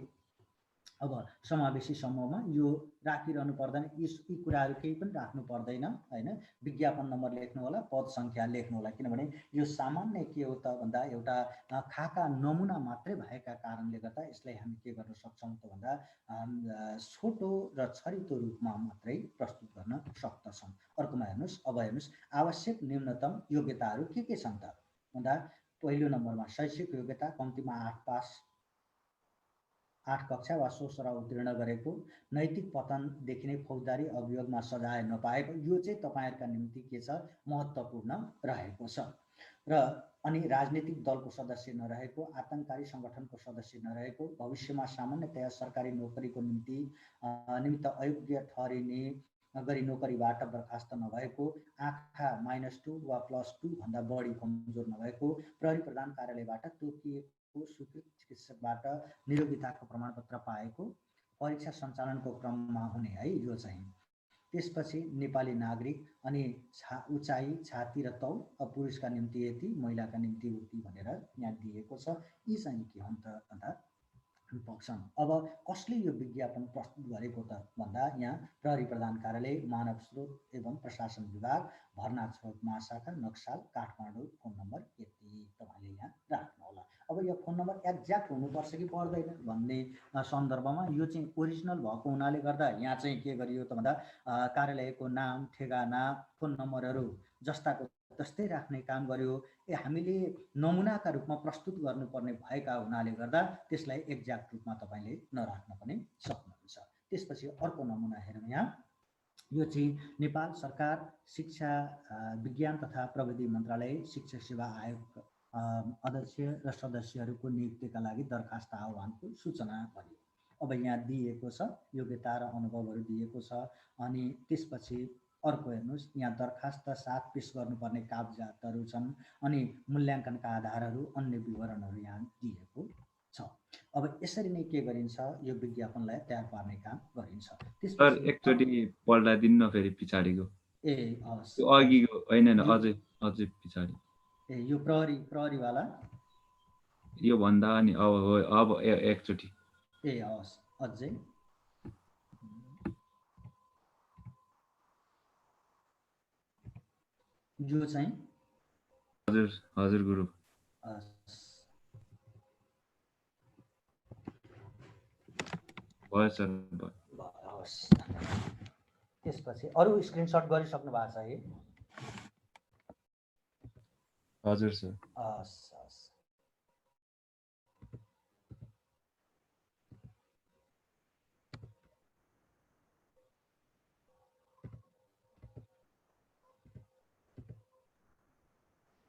अब समावेशी समूहमा यो राखिरहनु पर्दैन, यी कुराहरू केही पनि राख्नु पर्दैन हैन। विज्ञापन नम्बर लेख्नु होला, पद सङ्ख्या लेख्नु होला, किनभने यो सामान्य के हो त भन्दा एउटा खाका नमुना मात्रै भएका कारणले गर्दा यसलाई हामी के गर्न सक्छौँ त भन्दा छोटो र छरितो रूपमा मात्रै प्रस्तुत गर्न सक्दछौँ। अर्कोमा हेर्नुहोस्, अब हेर्नुहोस् आवश्यक न्यूनतम योग्यताहरू के छन् त भन्दा पहिलो नम्बरमा शैक्षिक योग्यता कम्तीमा 8 पास, 8 कक्षा वा सोसरा उत्तीर्ण गरेको, नैतिक पतनदेखि नै फौजदारी अभियोगमा सजाय नपाएको, यो चाहिँ तपाईँहरूका निम्ति के छ महत्त्वपूर्ण रहेको छ। र अनि राजनीतिक दलको सदस्य नरहेको, आतङ्ककारी सङ्गठनको सदस्य नरहेको, भविष्यमा सामान्यतया सरकारी नोकरीको निमित्त अयोग्य ठहरिने गरी नोकरीबाट बर्खास्त नभएको, आँखा -2 वा +2 भन्दा बढी कमजोर नभएको, प्रहरी प्रधान कार्यालयबाट तोकिएको स्वीकृत चिकित्सकबाट निरोगिताको प्रमाणपत्र पाएको, परीक्षा सञ्चालनको क्रममा हुने है यो चाहिँ। त्यसपछि नेपाली नागरिक, अनि उचाइ, छाती र तौल, पुरुषका निम्ति यति, महिलाका निम्ति उति भनेर यहाँ दिएको छ। यी चाहिँ के हुन् त भन्दा पक्षमा। अब कसले यो विज्ञापन प्रस्तुत गरेको त भन्दा यहाँ प्रहरी प्रधान कार्यालय मानव स्रोत एवं प्रशासन विभाग, भर्ना स्रोत महाशाखा, नक्साल काठमाडौँ, फोन नम्बर यति तपाईँले यहाँ राख्नुहोला। अब यो फोन नम्बर एक्ज्याक्ट हुनुपर्छ कि पर्दैन भन्ने सन्दर्भमा यो चाहिँ ओरिजिनल भएको हुनाले गर्दा यहाँ चाहिँ के गरियो त भन्दा कार्यालयको नाम, ठेगाना, फोन नम्बरहरू जस्ताको जस्तै राख्ने काम गर्यो। हामीले नमुनाका रूपमा प्रस्तुत गर्नुपर्ने भएका हुनाले गर्दा त्यसलाई एक्ज्याक्ट रूपमा तपाईँले नराख्न पनि सक्नुहुन्छ। त्यसपछि अर्को नमुना हेरौँ यहाँ। यो चाहिँ नेपाल सरकार शिक्षा विज्ञान तथा प्रविधि मन्त्रालय शिक्षक सेवा आयोग अध्यक्ष र सदस्यहरूको नियुक्तिका लागि दरखास्त आह्वानको सूचना भयो। अब यहाँ दिएको छ योग्यता र अनुभवहरू दिएको छ। अनि त्यसपछि अर्को हेर्नुहोस्, यहाँ दरखास्त साथ पेश गर्नुपर्ने कागजातहरू छन्, अनि मूल्याङ्कनका आधारहरू, अन्य विवरणहरू यहाँ दिएको छ। अब यसरी नै के गरिन्छ, यो विज्ञापनलाई तयार पार्ने काम गरिन्छ। त्यसपछि एकचोटि पल्टाइदिनु न फेरि पछाडिको। ए हस्, यो अघिको होइन, अझै पछाडि। ए यो प्रहरीवाला यो भन्दा अनि अब एकचोटि। ए हस्, अझै यो चाहिँ हजुर गुरु। भयो सर। हस्, त्यसपछि अरू स्क्रिनसट गरिसक्नु भएको छ है? हजुर सर। हस् हस्,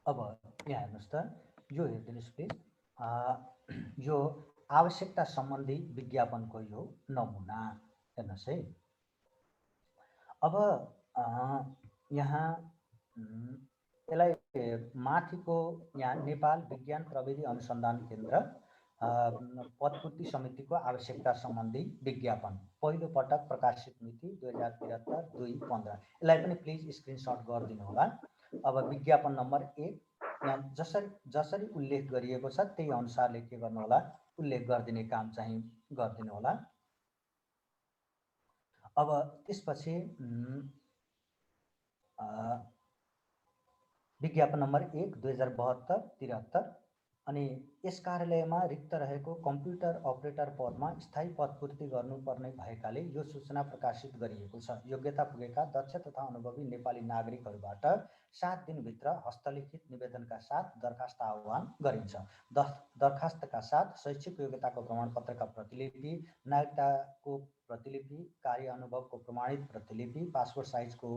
अब यहाँ हेर्नुहोस् त, यो हेरिदिनुहोस् प्लिज। यो आवश्यकता सम्बन्धी विज्ञापनको यो नमुना हेर्नुहोस् है। अब यहाँ यसलाई माथिको यहाँ नेपाल विज्ञान प्रविधि अनुसन्धान केन्द्र पदपूर्ति समितिको आवश्यकता सम्बन्धी विज्ञापन, पहिलो पटक प्रकाशित मिति 2073-2-15, यसलाई पनि प्लिज स्क्रिनसट गरिदिनु होला। अब विज्ञापन नम्बर 1 यहाँ जसरी उल्लेख गरिएको छ त्यही अनुसारले के गर्नु होला, उल्लेख गरिदिने काम चाहिँ गरिदिनु होला। अब त्यसपछि विज्ञापन नम्बर 1 2072-73 अनि यस कार्यालयमा रिक्त रहेको कम्प्युटर अपरेटर पदमा स्थायी पदपूर्ति गर्नुपर्ने भएकाले यो सूचना प्रकाशित गरिएको छ। योग्यता पुगेका दक्ष तथा अनुभवी नेपाली नागरिकहरूबाट 7 दिनभित्र हस्तलिखित निवेदनका साथ दरखास्त आह्वान गरिन्छ। दरखास्तका साथ शैक्षिक योग्यताको प्रमाणपत्रका प्रतिलिपि, नागरिकताको प्रतिलिपि, कार्य अनुभवको प्रमाणित प्रतिलिपि, पासपोर्ट साइजको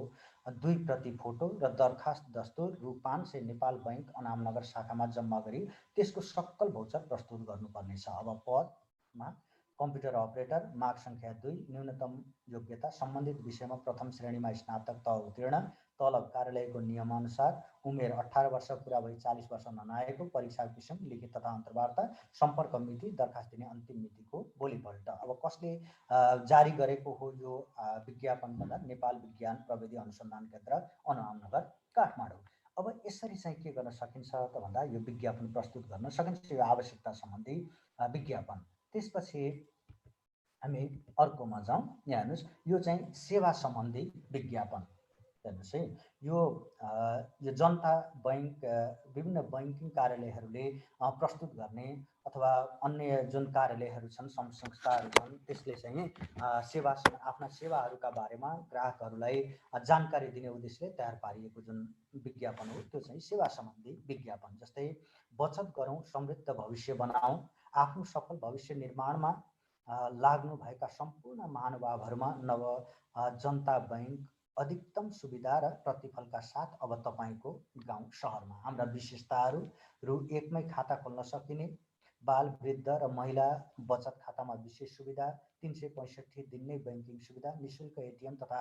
2 प्रति फोटो र दरखास्त दस्तुर रु 500 नेपाल बैंक अनामनगर शाखामा जम्मा गरी त्यसको सक्कल भौचर प्रस्तुत गर्नुपर्नेछ। अब पदमा कम्प्युटर अपरेटर, माग संख्या 2, न्यूनतम योग्यता सम्बन्धित विषयमा प्रथम श्रेणीमा स्नातक तह उत्तीर्ण, तलब कार्यालयको नियमअनुसार, उमेर 18 वर्ष पुरा भई 40 वर्ष ननाएको, परीक्षा किसिम लिखित तथा अन्तर्वार्ता, सम्पर्क मिति दरखास्त दिने अन्तिम मितिको भोलिपल्ट। अब कसले जारी गरेको हो यो विज्ञापन भन्दा नेपाल विज्ञान प्रविधि अनुसन्धान केन्द्र अनामनगर काठमाडौँ। अब यसरी चाहिँ के गर्न सकिन्छ त भन्दा यो विज्ञापन प्रस्तुत गर्न सकिन्छ, यो आवश्यकता सम्बन्धी विज्ञापन। त्यसपछि हामी अर्कोमा जाउँ। यहाँ हेर्नुहोस्, यो चाहिँ सेवा सम्बन्धी विज्ञापन। हेर्नुहोस् है, यो जनता बैंक, विभिन्न बैंकिङ कार्यालयहरूले प्रस्तुत गर्ने अथवा अन्य जुन कार्यालयहरू छन्, संस्थाहरू छन्, त्यसले चाहिँ आफ्ना सेवाहरूका बारेमा ग्राहकहरूलाई जानकारी दिने उद्देश्यले तयार पारिएको जुन विज्ञापन हो त्यो चाहिँ सेवा सम्बन्धी विज्ञापन। जस्तै बचत गरौँ, समृद्ध भविष्य बनाऊ, आफ्नो सफल भविष्य निर्माणमा लाग्नु भएका सम्पूर्ण महानुभावहरूमा नव जनता बैंक अधिकतम सुविधा र प्रतिफलका साथ अब तपाईँको गाउँ सहरमा हाम्रा विशेषताहरू: रु 1 मै खाता खोल्न सकिने, बाल वृद्ध र महिला बचत खातामा विशेष सुविधा, 365 दिन नै बैंकिङ सुविधा, निःशुल्क एटिएम तथा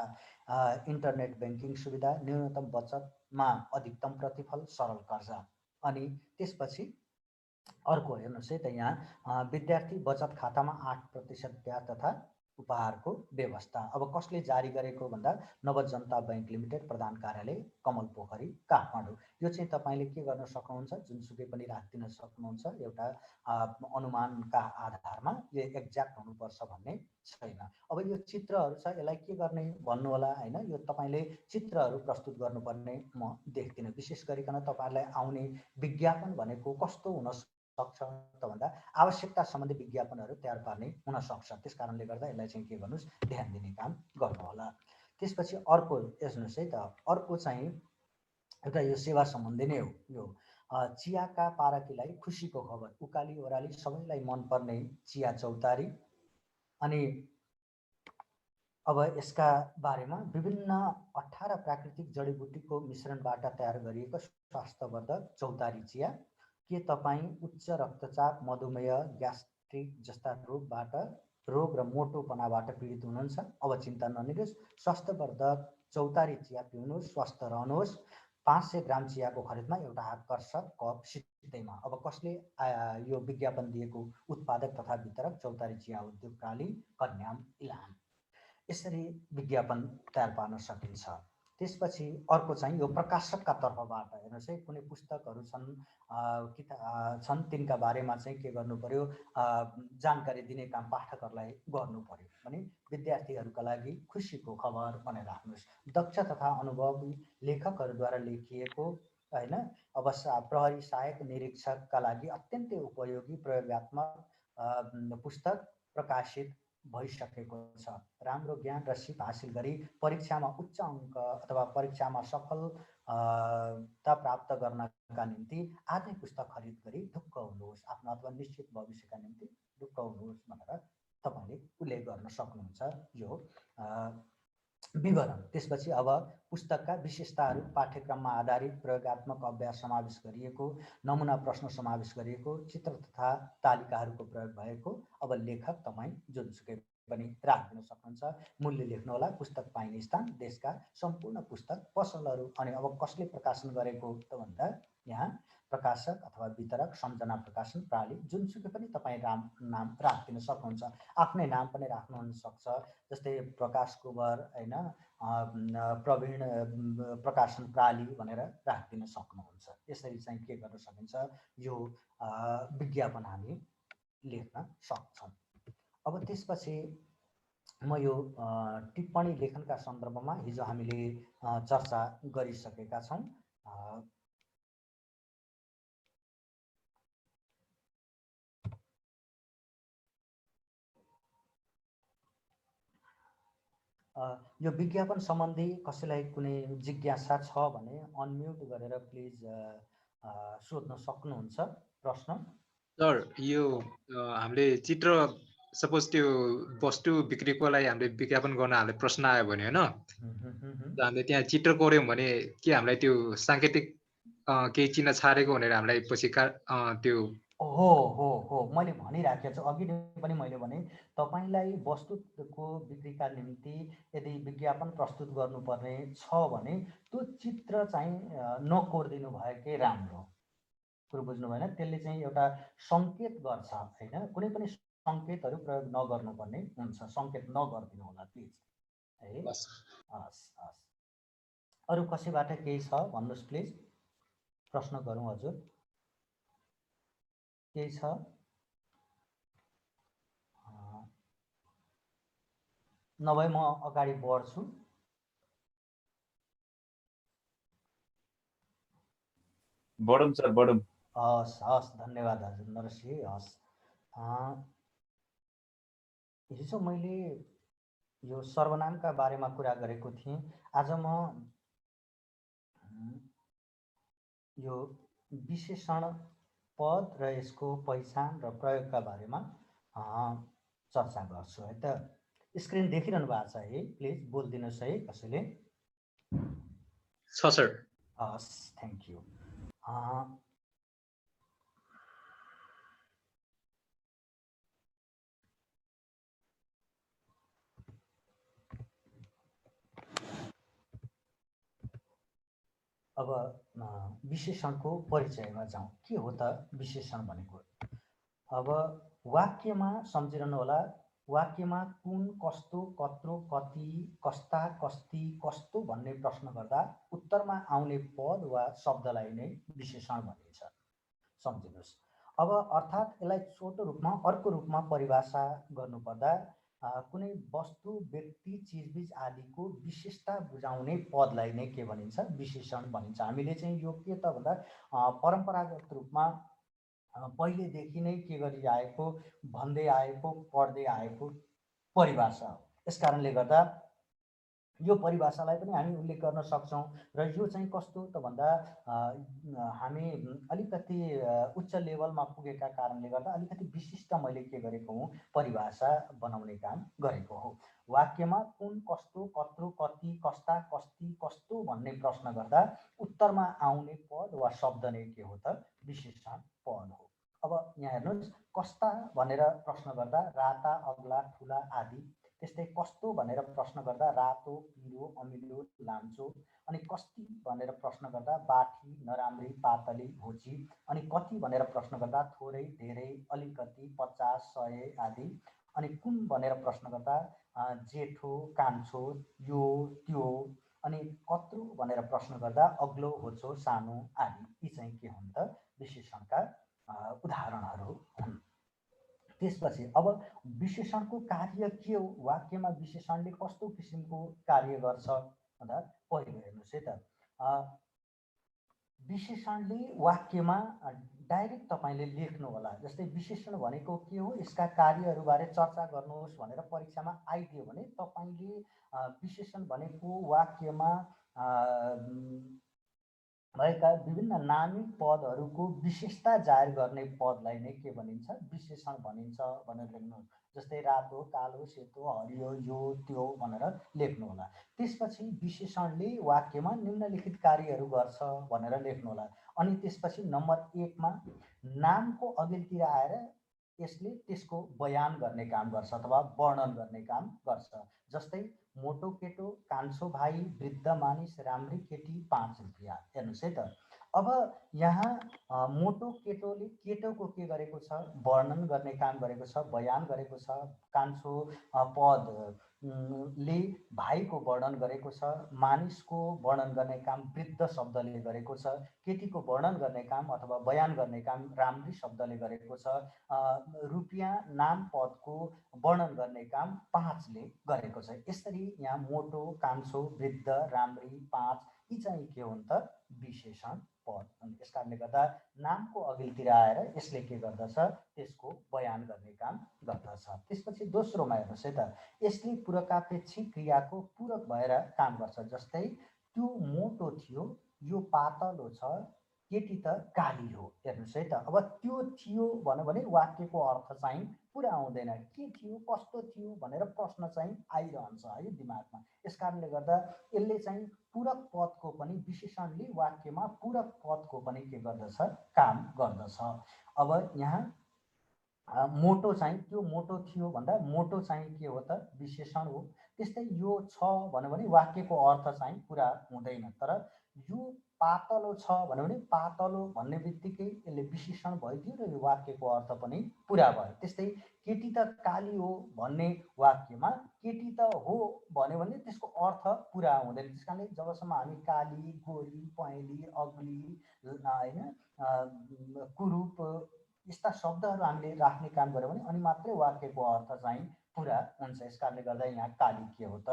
इन्टरनेट बैंकिङ सुविधा, न्यूनतम बचतमा अधिकतम प्रतिफल, सरल कर्जा। अनि त्यसपछि अर्को हेर्नुहोस् है त, यहाँ विद्यार्थी बचत खातामा 8% ब्याज तथा उपहारको व्यवस्था। अब कसले जारी गरेको भन्दा नव जनता बैंक लिमिटेड, प्रधान कार्यालय कमल पोखरी काठमाडौँ। यो चाहिँ तपाईँले के गर्न सक्नुहुन्छ, जुनसुकै पनि राखिदिन सक्नुहुन्छ। एउटा अनुमानका आधारमा यो एक्ज्याक्ट हुनुपर्छ भन्ने छैन। अब यो चित्रहरू छ, यसलाई के गर्ने भन्नु होला हैन, यो तपाईँले चित्रहरू प्रस्तुत गर्नुपर्ने म देख्दिनँ। विशेष गरिकन तपाईँहरूलाई आउने विज्ञापन भनेको कस्तो हुन सक्छ त भन्दा आवश्यकता सम्बन्धी विज्ञापनहरू तयार पार्ने हुन सक्छ। त्यसकारणले गर्दा यसलाई चाहिँ के गर्नुस्, ध्यान दिने काम गर्नु होला। त्यसपछि अर्को हेर्नुहोस् है त, अर्को चाहिँ एउटा यो सेवा सम्बन्धी नै हो। यो चियाका पारकीलाई खुसीको खबर, उकाली ओराली सबैलाई मनपर्ने चिया चौतारी। अनि अब यसका बारेमा विभिन्न 18 प्राकृतिक जडीबुटीको मिश्रणबाट तयार गरिएको स्वास्थ्यवर्धक चौतारी चिया। के तपाईँ उच्च रक्तचाप, मधुमेह, ग्यास्ट्रिक जस्ता रोग र मोटोपनाबाट पीडित हुनुहुन्छ? अब चिन्ता नलिनुहोस्, स्वास्थ्यवर्धक चौतारी चिया पिउनुहोस्, स्वस्थ रहनुहोस्। 500 ग्राम चियाको खरिदमा एउटा आकर्षक कप सित्तैमा। अब कसले यो विज्ञापन दिएको? उत्पादक तथा वितरक चौतारी चिया उद्योग प्राली, कन्याम, इलाम। यसरी विज्ञापन तयार पार्न सकिन्छ। त्यसपछि अर्को चाहिँ यो प्रकाशकका तर्फबाट हेर्नुहोस् है, कुनै पुस्तकहरू छन् तिनका बारेमा चाहिँ के गर्नु पर्यो, जानकारी दिने काम पाठकहरूलाई गर्नु पर्यो भने विद्यार्थीहरूका लागि खुसीको खबर भनेर राख्नुहोस्। दक्ष तथा अनुभवी लेखकहरूद्वारा लेखिएको हैन, अब प्रहरी सहायक निरीक्षकका लागि अत्यन्तै उपयोगी प्रयोगात्मक पुस्तक प्रकाशित भइसकेको छ। राम्रो ज्ञान र सिप हासिल गरी परीक्षामा उच्च अङ्क अथवा परीक्षामा सफलता प्राप्त गर्नका निम्ति आजै पुस्तक खरिद गरी ढुक्क हुनुहोस्। आफ्नो अथवा निश्चित भविष्यका निम्ति ढुक्क हुनुहोस् भनेर तपाईँले उल्लेख गर्न सक्नुहुन्छ यो विवरण। त्यसपछि अब पुस्तकका विशेषताहरू: पाठ्यक्रममा आधारित प्रयोगात्मक अभ्यास समावेश गरिएको, नमुना प्रश्न समावेश गरिएको, चित्र तथा तालिकाहरूको प्रयोग भएको। अब लेखक तपाईँ जुनसुकै पनि राखिदिन सक्नुहुन्छ। मूल्य लेख्नु होला, पुस्तक पाइने स्थान, देशका सम्पूर्ण पुस्तक पसलहरू। अनि अब कसले प्रकाशन गरेको त भन्दा यहाँ प्रकाशक अथवा वितरक सम्झना प्रकाशन प्राली, जुनसुकै पनि तपाईँ नाम राखिदिन सक्नुहुन्छ। आफ्नै नाम पनि राख्नु सक्छ, जस्तै प्रकाश कुवर हैन, प्रवीण प्रकाशन प्राली भनेर राखिदिन सक्नुहुन्छ। यसरी चाहिँ के गर्न सकिन्छ, यो विज्ञापन हामी लेख्न सक्छौँ। अब त्यसपछि म यो टिप्पणी लेखनका सन्दर्भमा हिजो हामीले चर्चा गरिसकेका छौँ। यो विज्ञापन सम्बन्धी कसैलाई कुनै जिज्ञासा छ भने अनम्युट गरेर प्लिज सोध्न सक्नुहुन्छ प्रश्न। सर यो हामीले चित्र सपोज त्यो वस्तु बिक्रीको लागि हामीले विज्ञापन गर्न हामीले प्रश्न आयो भने हैन हामीले त्यहाँ चित्र कोर्यौं भने के हामीलाई त्यो सांकेतिक केही चिन्ह छाडेको भनेर हामीलाई पछि त्यो हो मैले भनिराखेको छु अघि नै पनि मैले भने तपाईलाई वस्तुको बिक्रीका निम्ति यदि विज्ञापन प्रस्तुत गर्नुपर्ने छ भने त्यो चित्र चाहिँ नकोर्दिनु भएकै राम्रो। कुरो बुझ्नु भएन? त्यसले चाहिँ एउटा संकेत गर्छ हैन, कुनै पनि संकेतहरू प्रयोग नगर्नुपर्ने हुन्छ, संकेत नगर्दिनु होला प्लिज है। हस् अरु कसैबाट केही छ भन्नुस् प्लिज, प्रश्न गरौँ हजुर। केही छ? नभए म अगाडि बढ्छु। बढौँ सर बढौँ। हस् धन्यवाद हजुर नरसी। हस् हिजो मैले यो सर्वनामका बारेमा कुरा गरेको थिएँ। आज म यो विशेषण पद र यसको पहिचान र प्रयोगका बारेमा चर्चा गर्छु है त। स्क्रिन देखिरहनु भएको छ है? प्लिज बोलिदिनुहोस् है कसैले। छ सर। हस् थ्याङ्क यू। अब विशेषणको परिचयमा जाउँ। के हो त विशेषण भनेको? अब वाक्यमा सम्झिरहनु होला, वाक्यमा कुन, कस्तो, कत्रो, कति, कस्ता, कस्ती, कस्तो भन्ने प्रश्न गर्दा उत्तरमा आउने पद वा शब्दलाई नै विशेषण भनिन्छ। सम्झिनुहोस्। अब अर्थात् यसलाई छोटो रूपमा अर्को रूपमा परिभाषा गर्नुपर्दा कुनै वस्तु, व्यक्ति, चिजबिज आदिको विशेषता बुझाउने पदलाई नै के भनिन्छ? विशेषण भनिन्छ। हामीले चाहिँ यो के त भन्दा परम्परागत रूपमा पहिलेदेखि नै के गरिआएको, भन्दै आएको, पढ्दै आएको परिभाषा हो। यसकारणले गर्दा यो परिभाषालाई पनि हामी उल्लेख गर्न सक्छौँ। र यो चाहिँ कस्तो त भन्दा हामी अलिकति उच्च लेभलमा पुगेका कारणले गर्दा अलिकति विशिष्ट मैले के गरेको हुँ, परिभाषा बनाउने काम गरेको हो। वाक्यमा कुन, कस्तो, कत्रो, कति, कस्ता, कस्ती, कस्तो भन्ने प्रश्न गर्दा उत्तरमा आउने पद वा शब्द नै के हो त? विशेषण पद हो। अब यहाँ हेर्नुहोस्, कस्ता भनेर प्रश्न गर्दा राता, अग्ला, ठुला आदि। त्यस्तै कस्तो भनेर प्रश्न गर्दा रातो, पिरो, अमिलो, लाम्चो। अनि कस्ती भनेर प्रश्न गर्दा बाठी, नराम्री, पातली, भोची। अनि कति भनेर प्रश्न गर्दा थोरै, धेरै, अलिकति, 50, 100 आदि। अनि कुन भनेर प्रश्न गर्दा जेठो, कान्छो, यो, त्यो। अनि कत्रो भनेर प्रश्न गर्दा अग्लो, होचो, सानो आदि। यी चाहिँ के हुन् त? विशेषणका उदाहरणहरू हुन्। त्यसपछि अब विशेषणको कार्य के हो? वाक्यमा विशेषणले कस्तो किसिमको कार्य गर्छ भन्दा पहिलो हेर्नुहोस् है त। विशेषणले वाक्यमा डाइरेक्ट तपाईले लेख्नु होला। जस्तै विशेषण भनेको के हो, यसका कार्यहरूबारे चर्चा गर्नुहोस् भनेर परीक्षामा आइदियो भने तपाईले विशेषण भनेको वाक्यमा भएका विभिन्न नामी पदहरूको विशेषता जाहेर गर्ने पदलाई नै के भनिन्छ? विशेषण भनिन्छ भनेर लेख्नु। जस्तै रातो, कालो, सेतो, हरियो, यो, त्यो भनेर लेख्नु होला। त्यसपछि विशेषणले वाक्यमा निम्नलिखित कार्यहरू गर्छ भनेर लेख्नु होला। अनि त्यसपछि नम्बर 1 मा नामको अघिल्तिर आएर यसले त्यसको बयान गर्ने काम गर्छ अथवा वर्णन गर्ने काम गर्छ। जस्तै मोटो केटो, कान्छो भाइ, वृद्ध मानिस, राम्री केटी, 5 रुपैयाँ। हेर्नुहोस् है त। अब यहाँ मोटो केटोले केटोको के गरेको छ? वर्णन गर्ने काम गरेको छ, बयान गरेको छ। कान्छो पदले भाइको वर्णन गरेको छ। मानिसको वर्णन गर्ने काम वृद्ध शब्दले गरेको छ। केटीको वर्णन गर्ने काम अथवा बयान गर्ने काम राम्री शब्दले गरेको छ। रुपियाँ नाम पदको वर्णन गर्ने काम 5 ले गरेको छ। यसरी यहाँ मोटो, कान्छो, वृद्ध, राम्री, 5 यी चाहिँ के हुन् त विशेषण पद हुन्। यस कारणले गर्दा नामको अघिल्तिर आएर यसले के गर्दछ त्यसको बयान गर्ने काम गर्दछ। त्यसपछि दोस्रोमा हेर्नुहोस् है त, यसले पूरकापेक्षी क्रियाको पूरक भएर काम गर्छ। जस्तै त्यो मोटो थियो यो पातलो छ, केटी त काली हो। हेर्नुहोस् है त, अब त्यो थियो भन्यो भने वाक्यको अर्थ चाहिँ पुरा आउँदैन। के थियो कस्तो थियो भनेर प्रश्न चाहिँ आइरहन्छ है दिमागमा। यस कारणले गर्दा यसले चाहिँ पूरक पदको पनि विशेषणले वाक्यमा पूरक पदको पनि के गर्दछ काम गर्दछ। अब यहाँ मोटो चाहिँ त्यो मोटो थियो भन्दा मोटो चाहिँ के हो त विशेषण हो। त्यस्तै यो छ भन्यो भने वाक्यको अर्थ चाहिँ पुरा हुँदैन। तर यो पातलो छ भन्यो भने पातलो भन्ने बित्तिकै यसले विशेषण भइदियो र यो वाक्यको अर्थ पनि पुरा भयो। त्यस्तै केटी त काली हो भन्ने वाक्यमा केटी त हो भन्यो भने त्यसको अर्थ पुरा हुँदैन। त्यस कारणले जबसम्म हामी काली, गोरी, पहेँली, अग्ली होइन कुरूप यस्ता शब्दहरू हामीले राख्ने काम गऱ्यौँ भने अनि मात्रै वाक्यको अर्थ चाहिँ पुरा हुन्छ। यस कारणले गर्दा यहाँ काली के हो त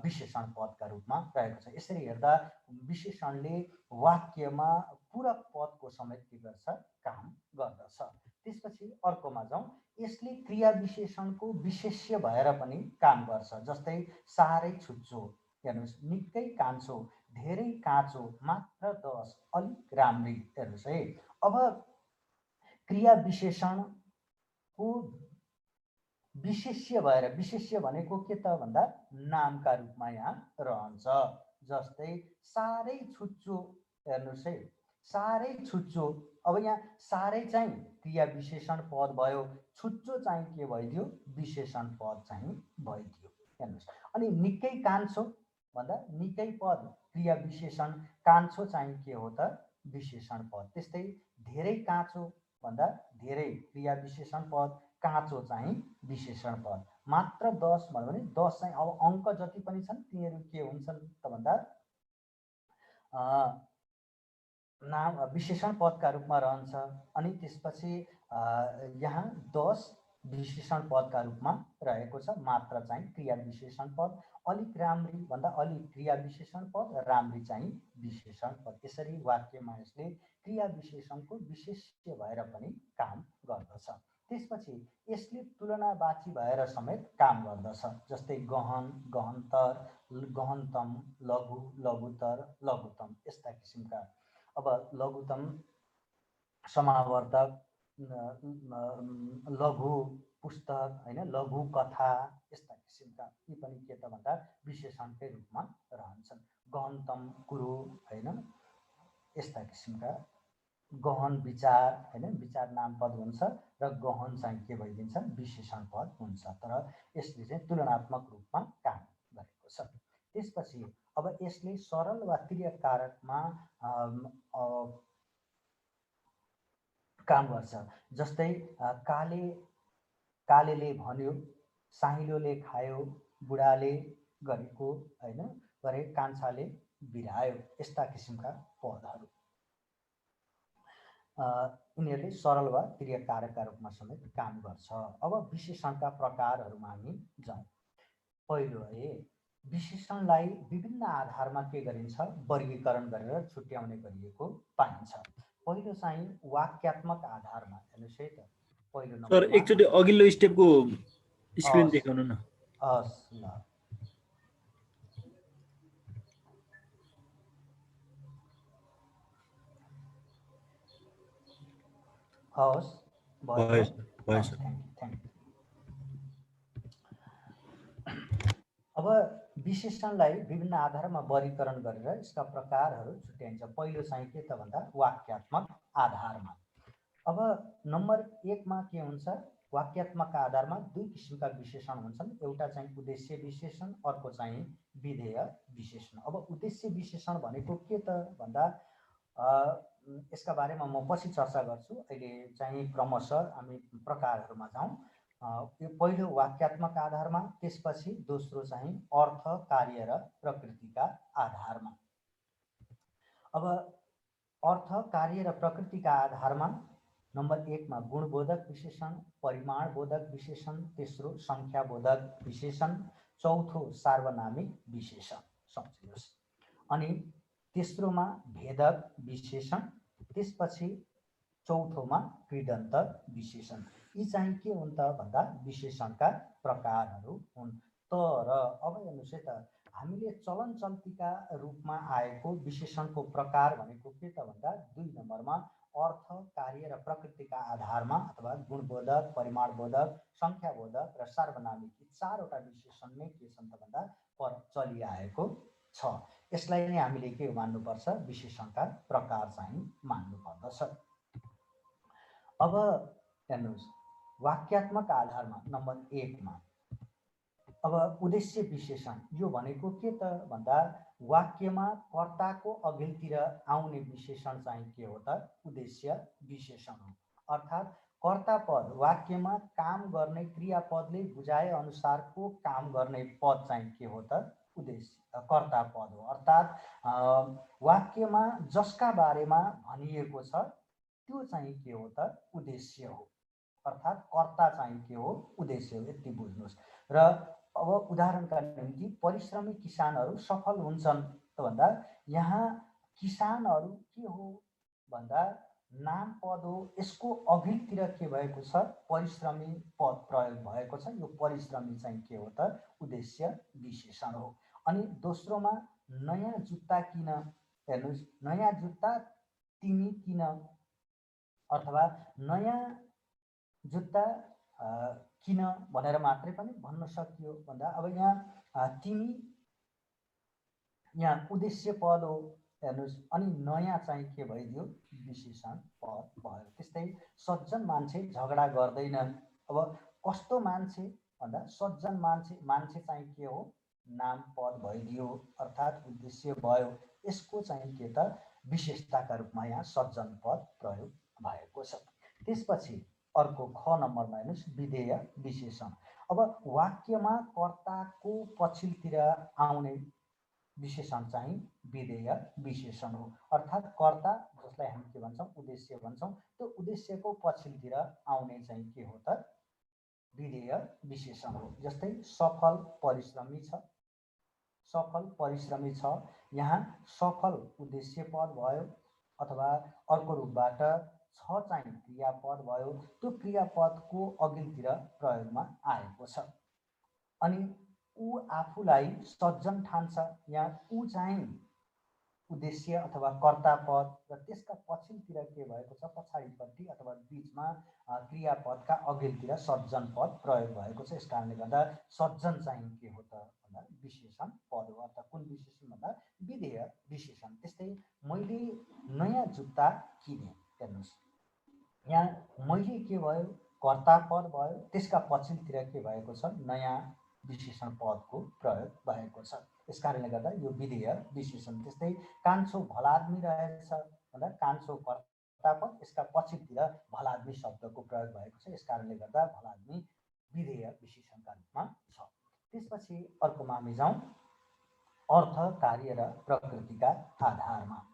विशेषण पदका रूपमा रहेको छ। यसरी हेर्दा विशेषणले वाक्यमा पूरक पदको समेत के गर्छ काम गर्दछ। त्यसपछि अर्कोमा जाउँ, यसले क्रिया विशेषणको विशेष्य भएर पनि काम गर्छ। जस्तै साह्रै छुच्चो, हेर्नुहोस् निकै कान्छो, धेरै काँचो, मात्र 10, अलिक राम्री। हेर्नुहोस् है, अब क्रिया विशेषणको विशेष्य भएर, विशेष्य भनेको के त भन्दा नामका रूपमा यहाँ रहन्छ। जस्तै साह्रै छुच्चो, हेर्नुहोस् है साह्रै छुच्चो। अब यहाँ साह्रै चाहिँ क्रिया विशेषण पद भयो, छुच्चो चाहिँ के भइदियो विशेषण पद चाहिँ भइदियो। हेर्नुहोस्, अनि निकै कान्छो भन्दा निकै पद क्रिया विशेषण, कान्छो चाहिँ के हो त विशेषण पद। त्यस्तै धेरै काँचो भन्दा धेरै क्रिया विशेषण पद, काँचो चाहिँ विशेषण पद। मात्र 10 भन्यो भने 10 चाहिँ अब अङ्क जति पनि छन् तिनीहरू के हुन्छन् त भन्दा नाम विशेषण पदका रूपमा रहन्छ। अनि त्यसपछि यहाँ 10 विशेषण पदका रूपमा रहेको छ, मात्र चाहिँ क्रिया विशेषण पद। अलिक राम्री भन्दा अलिक क्रिया विशेषण पद, राम्री चाहिँ विशेषण पद। यसरी वाक्यमा यसले क्रिया विशेषणको विशेष्य भएर पनि काम गर्दछ। त्यसपछि यसले तुलनावाची भएर समेत काम गर्दछ। जस्तै गहन, गहनतर, गहनतम, लघु, लघुतर, लघुतम यस्ता किसिमका। अब लघुतम, समावर्तक, लघु पुस्तक होइन, लघु कथा यस्ता किसिमका यी पनि के त भन्दा विशेषणकै रूपमा रहन्छन्। गहनतम कुरो होइन, यस्ता किसिमका। गहन विचार होइन, विचार नामपद हुन्छ र गहन चाहिँ के भइदिन्छ विशेषण पद हुन्छ। तर यसले चाहिँ तुलनात्मक रूपमा काम गरेको छ। त्यसपछि अब यसले सरल वा क्रियाकारकमा काम गर्छ। जस्तै कालेले भन्यो, साहिलोले खायो, बुढाले गरेको होइन, गरे कान्छाले बिरायो यस्ता किसिमका पदहरू यिनीहरूले सरल वा क्रियाकारकका रूपमा समेत काम गर्छ। अब विशेषणका प्रकारहरूमा हामी जाउँ। पहिलो है, विशेषणलाई विभिन्न आधारमा के गरिन्छ वर्गीकरण गरेर छुट्याउने गरिएको पाइन्छ। पहिलो चाहिँ वाक्यात्मक आधारमा। हेर्नुहोस् है त, पहिलो सर नम्बरमा एकचोटि अघिल्लो स्टेपको स्क्रिन देखाउनु न। हस् ल, हवस् भयो। Thank you. अब विशेषणलाई विभिन्न आधारमा वर्गीकरण गरेर यसका प्रकारहरू छुट्याइन्छ। पहिलो चाहिँ के त भन्दा वाक्यात्मक आधारमा। अब नम्बर 1 मा के हुन्छ, वाक्यात्मक आधारमा दुई किसिमका विशेषण हुन्छन्। एउटा चाहिँ उद्देश्य विशेषण, अर्को चाहिँ विधेय विशेषण। अब उद्देश्य विशेषण भनेको के त भन्दा यसका बारेमा म पछि चर्चा गर्छु। अहिले चाहिँ क्रमशः हामी प्रकारहरूमा जाउँ। यो पहिलो वाक्यात्मक आधारमा, त्यसपछि दोस्रो चाहिँ अर्थ, कार्य र प्रकृतिका आधारमा। अब अर्थ, कार्य र प्रकृतिका आधारमा नम्बर 1 मा गुणबोधक विशेषण, परिमाणबोधक विशेषण, तेस्रो संख्याबोधक विशेषण, चौथो सार्वनामिक विशेषण सम्झिनुहोस्। अनि तेस्रोमा भेदक विशेषण, त्यसपछि चौथोमा कृदन्त विशेषण। यी चाहिँ के हुन् त भन्दा विशेषणका प्रकारहरू हुन्। तर अब हेर्नुहोस् है त, हामीले चलन चल्तीका रूपमा आएको विशेषणको प्रकार भनेको के त भन्दा 2 नम्बरमा अर्थ, कार्य र प्रकृतिका आधारमा अथवा गुणबोधक, परिमाणबोधक, संख्याबोधक र सार्वनामिक, यी 4वटा विशेषण नै के छन् त भन्दा पर चलिआएको छ। यसलाई नै हामीले के मान्नुपर्छ, विशेषणका प्रकार चाहिँ मान्नुपर्दछ। अब हेर्नुहोस्, वाक्यात्मक आधारमा नम्बर 1 मा अब उद्देश्य विशेषण, यो भनेको के त भन्दा वाक्यमा कर्ताको अघिल्तिर आउने विशेषण चाहिँ के हो त, उद्देश्य विशेषण हो। अर्थात् कर्ता पद वाक्यमा काम गर्ने क्रियापदले बुझाए अनुसारको काम गर्ने पद चाहिँ के हो त, उद्देश्य कर्ता पद हो। अर्थात् वाक्यमा जसका बारेमा भनिएको छ त्यो चाहिँ के हो त, उद्देश्य हो। अर्थात् कर्ता चाहिँ के हो, उद्देश्य हो। यति बुझ्नुहोस्। र अब उदाहरणका निम्ति परिश्रमी किसानहरू सफल हुन्छन् त भन्दा यहाँ किसानहरू के हो भन्दा नाम पद हो, यसको अघिल्तिर के भएको छ, परिश्रमी पद प्रयोग भएको छ। यो परिश्रमी चाहिँ के हो त, उद्देश्य विशेषण हो। अनि दोस्रोमा नयाँ जुत्ता किन, हेर्नुहोस्, नयाँ जुत्ता तिमी किन अथवा नयाँ जुत्ता किन भनेर मात्रै पनि भन्न सकियो भन्दा अब यहाँ तिमी यहाँ उद्देश्य पद हो, हेर्नुहोस्। अनि नयाँ चाहिँ के भइदियो, विशेषण पद भयो। त्यस्तै सज्जन मान्छे झगडा गर्दैनन्। अब कस्तो मान्छे भन्दा सज्जन मान्छे, मान्छे चाहिँ के हो, नाम पद भइदियो, अर्थात् उद्देश्य भयो। यसको चाहिँ के त, विशेषताका रूपमा यहाँ सज्जन पद प्रयोग भएको छ। त्यसपछि अर्को ख नम्बरमा हेर्नुहोस्, विधेय विशेषण। अब वाक्यमा कर्ताको पछिल्तिर आउने विशेषण चाहिँ विधेय विशेषण हो। अर्थात् कर्ता जसलाई हामी के भन्छौँ, उद्देश्य भन्छौँ, त्यो उद्देश्यको पछिल्तिर आउने चाहिँ के हो त, विधेय विशेषण हो। जस्तै सफल परिश्रमी छ, सफल परिश्रमी छ, यहाँ सफल उद्देश्य पद भयो। अथवा अर्को रूपबाट छ चाहिँ क्रियापद भयो, त्यो क्रियापदको अघिल्तिर प्रयोगमा आएको छ। अनि ऊ आफूलाई सज्जन ठान्छ, यहाँ ऊ चाहिँ उद्देश्य अथवा कर्ता पद र त्यसका पछिल्तिर के भएको छ, पछाडिपट्टि अथवा बीचमा क्रियापदका अघिल्तिर सज्जन पद प्रयोग भएको छ। यस कारणले गर्दा सज्जन चाहिँ के हो त भन्दा विशेषण पद हो। अर्थात् कुन विशेषण भन्दा विधेय विशेषण। त्यस्तै मैले नयाँ जुत्ता किने, हेर्नुहोस् यहाँ मैले के भयो, कर्ता पद भयो, त्यसका पछिल्तिर के भएको छ, नयाँ विशेषण पदको प्रयोग भएको छ। यस कारणले गर्दा यो विधेय विशेषण। त्यस्तै कान्छो भलादमी रहेछ भन्दा कान्छो कर्ता पद, यसका पछिल्तिर भलादमी शब्दको प्रयोग भएको छ। यस कारणले गर्दा भलादमी विधेय विशेषणका रूपमा छ। त्यसपछि अर्कोमा हामी जाउँ, अर्थ, कार्य र प्रकृतिका आधारमा।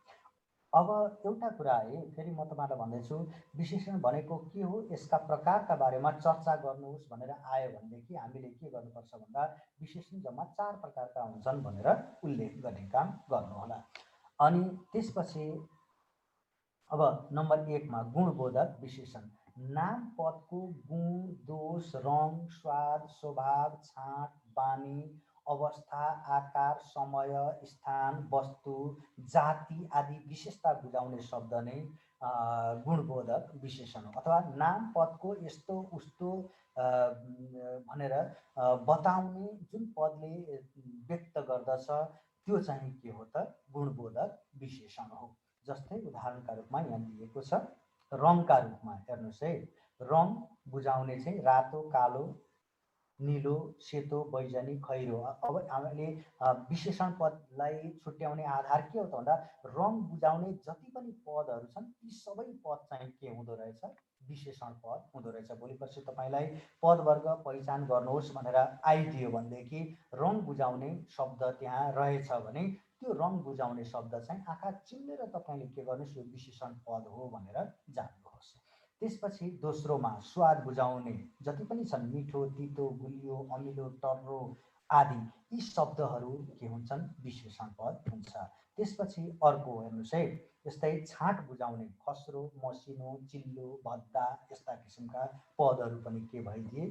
अब एउटा कुरा है, फेरि म तपाईलाई भन्दैछु, विशेषण भनेको के हो, यसका प्रकारका बारेमा चर्चा गर्नुहोस् भनेर आयो भनेदेखि हामीले के गर्नुपर्छ भन्दा विशेषण जम्मा 4 प्रकारका हुन्छन् भनेर उल्लेख गर्ने काम गर्नुहोला। अनि त्यसपछि अब नम्बर 1 मा गुणबोधक विशेषण। नाम पदको गुण, दोष, रङ, स्वाद, स्वभाव, छाँट, बानी, अवस्था, आकार, समय, स्थान, वस्तु, जाति आदि विशेषता बुझाउने शब्द नै गुणबोधक विशेषण हो। अथवा नाम पदको यस्तो उस्तो भनेर बताउने जुन पदले व्यक्त गर्दछ त्यो चाहिँ के हो त, गुणबोधक विशेषण हो। जस्तै उदाहरणका रूपमा यहाँ दिएको छ, रङका रूपमा हेर्नुहोस् है, रङ बुझाउने चाहिँ रातो, कालो, नीलो, सेतो, बैजनी, खैरो। अब हामीले विशेषण पदलाई छुट्याउने आधार के हो त भन्दा रङ बुझाउने जति पनि पदहरू छन् ती सबै पद चाहिँ के हुँदो रहेछ, विशेषण पद हुँदो रहेछ। भोलि पर्सि तपाईलाई पदवर्ग पहिचान गर्नुहोस् भनेर आइदियो भनेदेखि रङ बुझाउने शब्द त्यहाँ रहेछ भने त्यो रङ बुझाउने शब्द चाहिँ आँखा चिम्लेर तपाईले के गर्नुहोस्, यो विशेषण पद हो भनेर जान्नुहोस्। त्यसपछि दोस्रोमा स्वाद बुझाउने जति पनि छन्, मिठो, तितो, गुलियो, अमिलो, टर्रो आदि यी शब्दहरू के हुन्छन् विशेषण पद हुन्छ। त्यसपछि अर्को हेर्नुहोस् है, जस्तै छाँट बुझाउने खस्रो, मसिनो, चिल्लो, भद्दा यस्ता किसिमका पदहरू पनि के भइदिए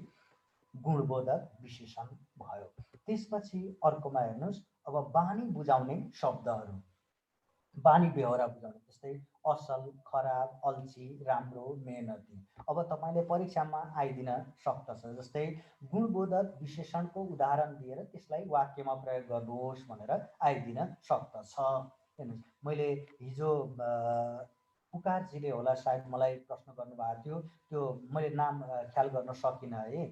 गुणबोधक विशेषण भयो। त्यसपछि अर्कोमा हेर्नुहोस्, अब बानी बुझाउने शब्दहरू, बानी बेहोरा बुझाउने जस्तै असल, खराब, अल्छी, राम्रो, मेहनती। अब तपाईँले परीक्षामा आइदिन सक्दछ, जस्तै गुणबोधक विशेषणको उदाहरण दिएर त्यसलाई वाक्यमा प्रयोग गर्नुहोस् भनेर आइदिन सक्दछ। हेर्नुहोस्, मैले हिजो पुकारजीले होला सायद मलाई प्रश्न गर्नुभएको थियो, त्यो मैले नाम ख्याल गर्न सकिनँ है,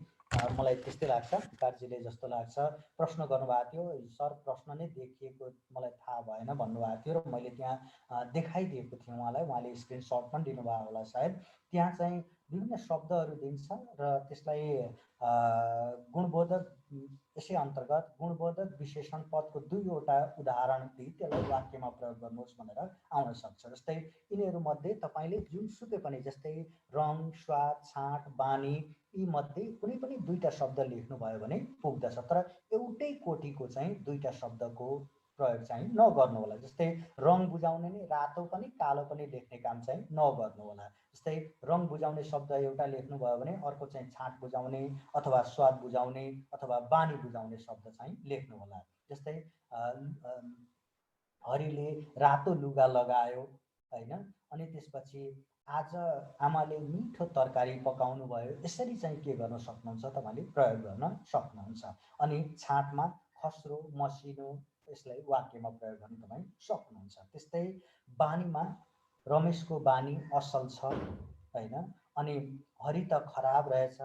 मलाई त्यस्तै लाग्छ, पुकारजीले जस्तो लाग्छ प्रश्न गर्नुभएको थियो। सर प्रश्न नै देखिएको मलाई थाहा भएन भन्नुभएको थियो र मैले त्यहाँ देखाइदिएको थिएँ उहाँलाई, उहाँले स्क्रिनसट पनि दिनुभयो होला सायद। त्यहाँ चाहिँ विभिन्न शब्दहरू दिन्छ र त्यसलाई गुणबोधक, यसै अन्तर्गत गुणबोधक विशेषण पदको 2वटा उदाहरण दिई त्यसलाई वाक्यमा प्रयोग गर्नुहोस् भनेर आउन सक्छ। जस्तै यिनीहरूमध्ये तपाईँले जुनसुकै पनि, जस्तै रङ, स्वाद, छाँट, बानी, यी मध्ये कुनै पनि 2टा शब्द लेख्नुभयो भने पुग्दछ, तर एउटै कोटिको चाहिँ 2टा शब्दको प्रयोग चाहिँ नगर्नु होला। जस्तै रङ बुझाउने नै रातो पनि कालो पनि लेख्ने काम चाहिँ नगर्नु होला। जस्तै रङ बुझाउने शब्द एउटा लेख्नुभयो भने अर्को चाहिँ छाँट बुझाउने अथवा स्वाद बुझाउने अथवा बानी बुझाउने शब्द चाहिँ लेख्नु होला। जस्तै हरिले रातो लुगा लगायो हैन, अनि त्यसपछि आज आमाले मिठो तरकारी पकाउनु भयो, यसरी चाहिँ के गर्न सक्नुहुन्छ तपाईँले प्रयोग गर्न सक्नुहुन्छ। अनि छाँटमा खस्रो, मसिनो, यसलाई वाक्यमा प्रयोग गर्न तपाईँ सक्नुहुन्छ। त्यस्तै बानीमा रमेशको बानी असल छ हैन, अनि हरि त खराब रहेछ,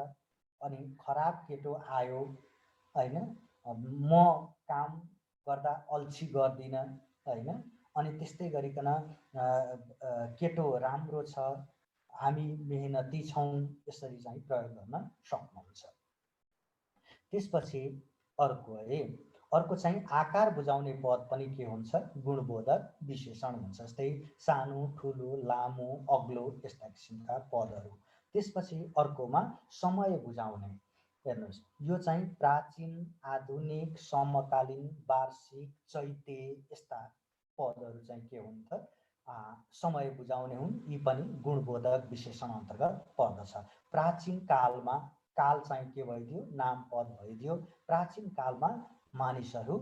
अनि खराब केटो आयो हैन, म काम गर्दा अल्छी गर्दिन हैन, अनि त्यस्तै गरिकन केटो राम्रो छ, हामी मेहनती छौँ, यसरी चाहिँ प्रयोग गर्न सक्नुहुन्छ। त्यसपछि अर्को चाहिँ आकार बुझाउने पद पनि के हुन्छ गुणबोधक विशेषण हुन्छ। जस्तै सानो, ठुलो, लामो, अग्लो यस्ता किसिमका पदहरू। त्यसपछि अर्कोमा समय बुझाउने, हेर्नुहोस् यो चाहिँ प्राचीन, आधुनिक, समकालीन, वार्षिक, चैते यस्ता पदहरू चाहिँ के हुन्छ समय बुझाउने हुन्। यी पनि गुणबोधक विशेषण अन्तर्गत पर्दछ। प्राचीन कालमा, काल चाहिँ के भइदियो नाम पद भइदियो। प्राचीन कालमा मानिसहरू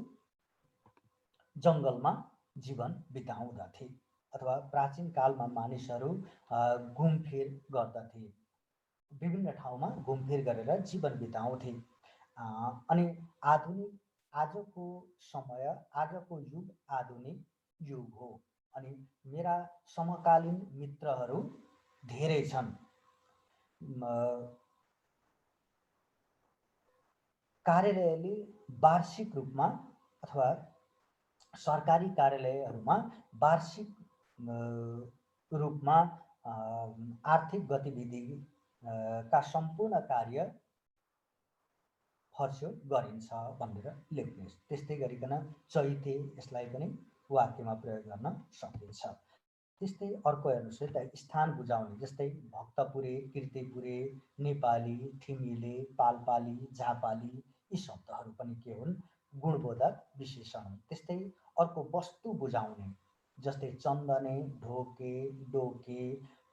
जङ्गलमा जीवन बिताउँदथे, अथवा प्राचीन कालमा मानिसहरू घुमफिर गर्दथे, विभिन्न ठाउँमा घुमफिर गरेर जीवन बिताउँथे। अनि आधुनिक, आजको समय, आजको युग आधुनिक युग हो। अनि मेरा समकालीन मित्रहरू धेरै छन्। कार्यालयले वार्षिक रूपमा अथवा सरकारी कार्यालयहरूमा वार्षिक रूपमा आर्थिक गतिविधि का सम्पूर्ण कार्य खर्च गरिन्छ भनेर लेख्नुहोस्। त्यस्तै गरिकन चैते, यसलाई पनि वाक्यमा प्रयोग गर्न सकिन्छ। त्यस्तै अर्को हेर्नुहोस् है त, स्थान बुझाउने, जस्तै भक्तपुरे, कीर्तिपुरे, नेपाली, ठिमिले, पालपाली, झापाली यी शब्दहरू पनि के हुन् गुणबोधक विशेषण हुन्। त्यस्तै अर्को वस्तु बुझाउने, जस्तै चन्दने, ढोके, डोके,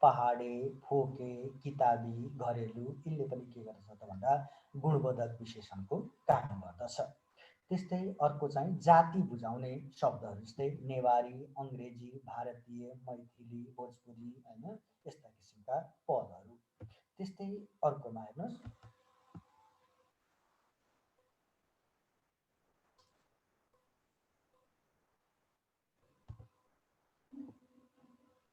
पहाडे, फोके, किताबी, घरेलु यिनले पनि के गर्दछ त भन्दा गुणबोधक विशेषणको काम गर्दछ। त्यस्तै अर्को चाहिँ जाति बुझाउने शब्दहरू, जस्तै नेवारी, अङ्ग्रेजी, भारतीय, मैथिली, भोजपुरी हैन, यस्ता किसिमका पदहरू। त्यस्तै अर्कोमा हेर्नुहोस्,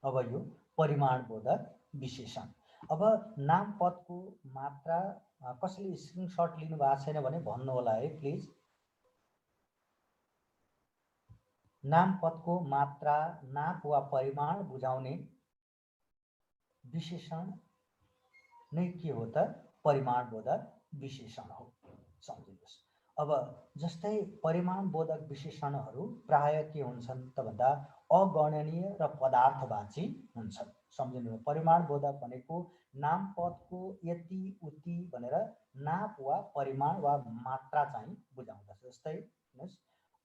अब यो परिमाणबोधक विशेषण। अब नाम पदको मात्रा कसैले स्क्रिनशट लिनु भएको छैन भने भन्नु होला है प्लिज। नाम पदको मात्रा, नाप वा परिमाण बुझाउने विशेषण नै के हो त परिमाणबोधक विशेषण हो, सम्झिनुहोस्। अब जस्तै परिमाणबोधक विशेषणहरू प्राय के हुन्छन् त भन्दा अगणनीय र पदार्थवाची हुन्छन्। सम्झिनु, परिमाणबोधक भनेको नामपदको यति उति भनेर नाप वा परिमाण वा मात्रा चाहिँ बुझाउँदछ। जस्तै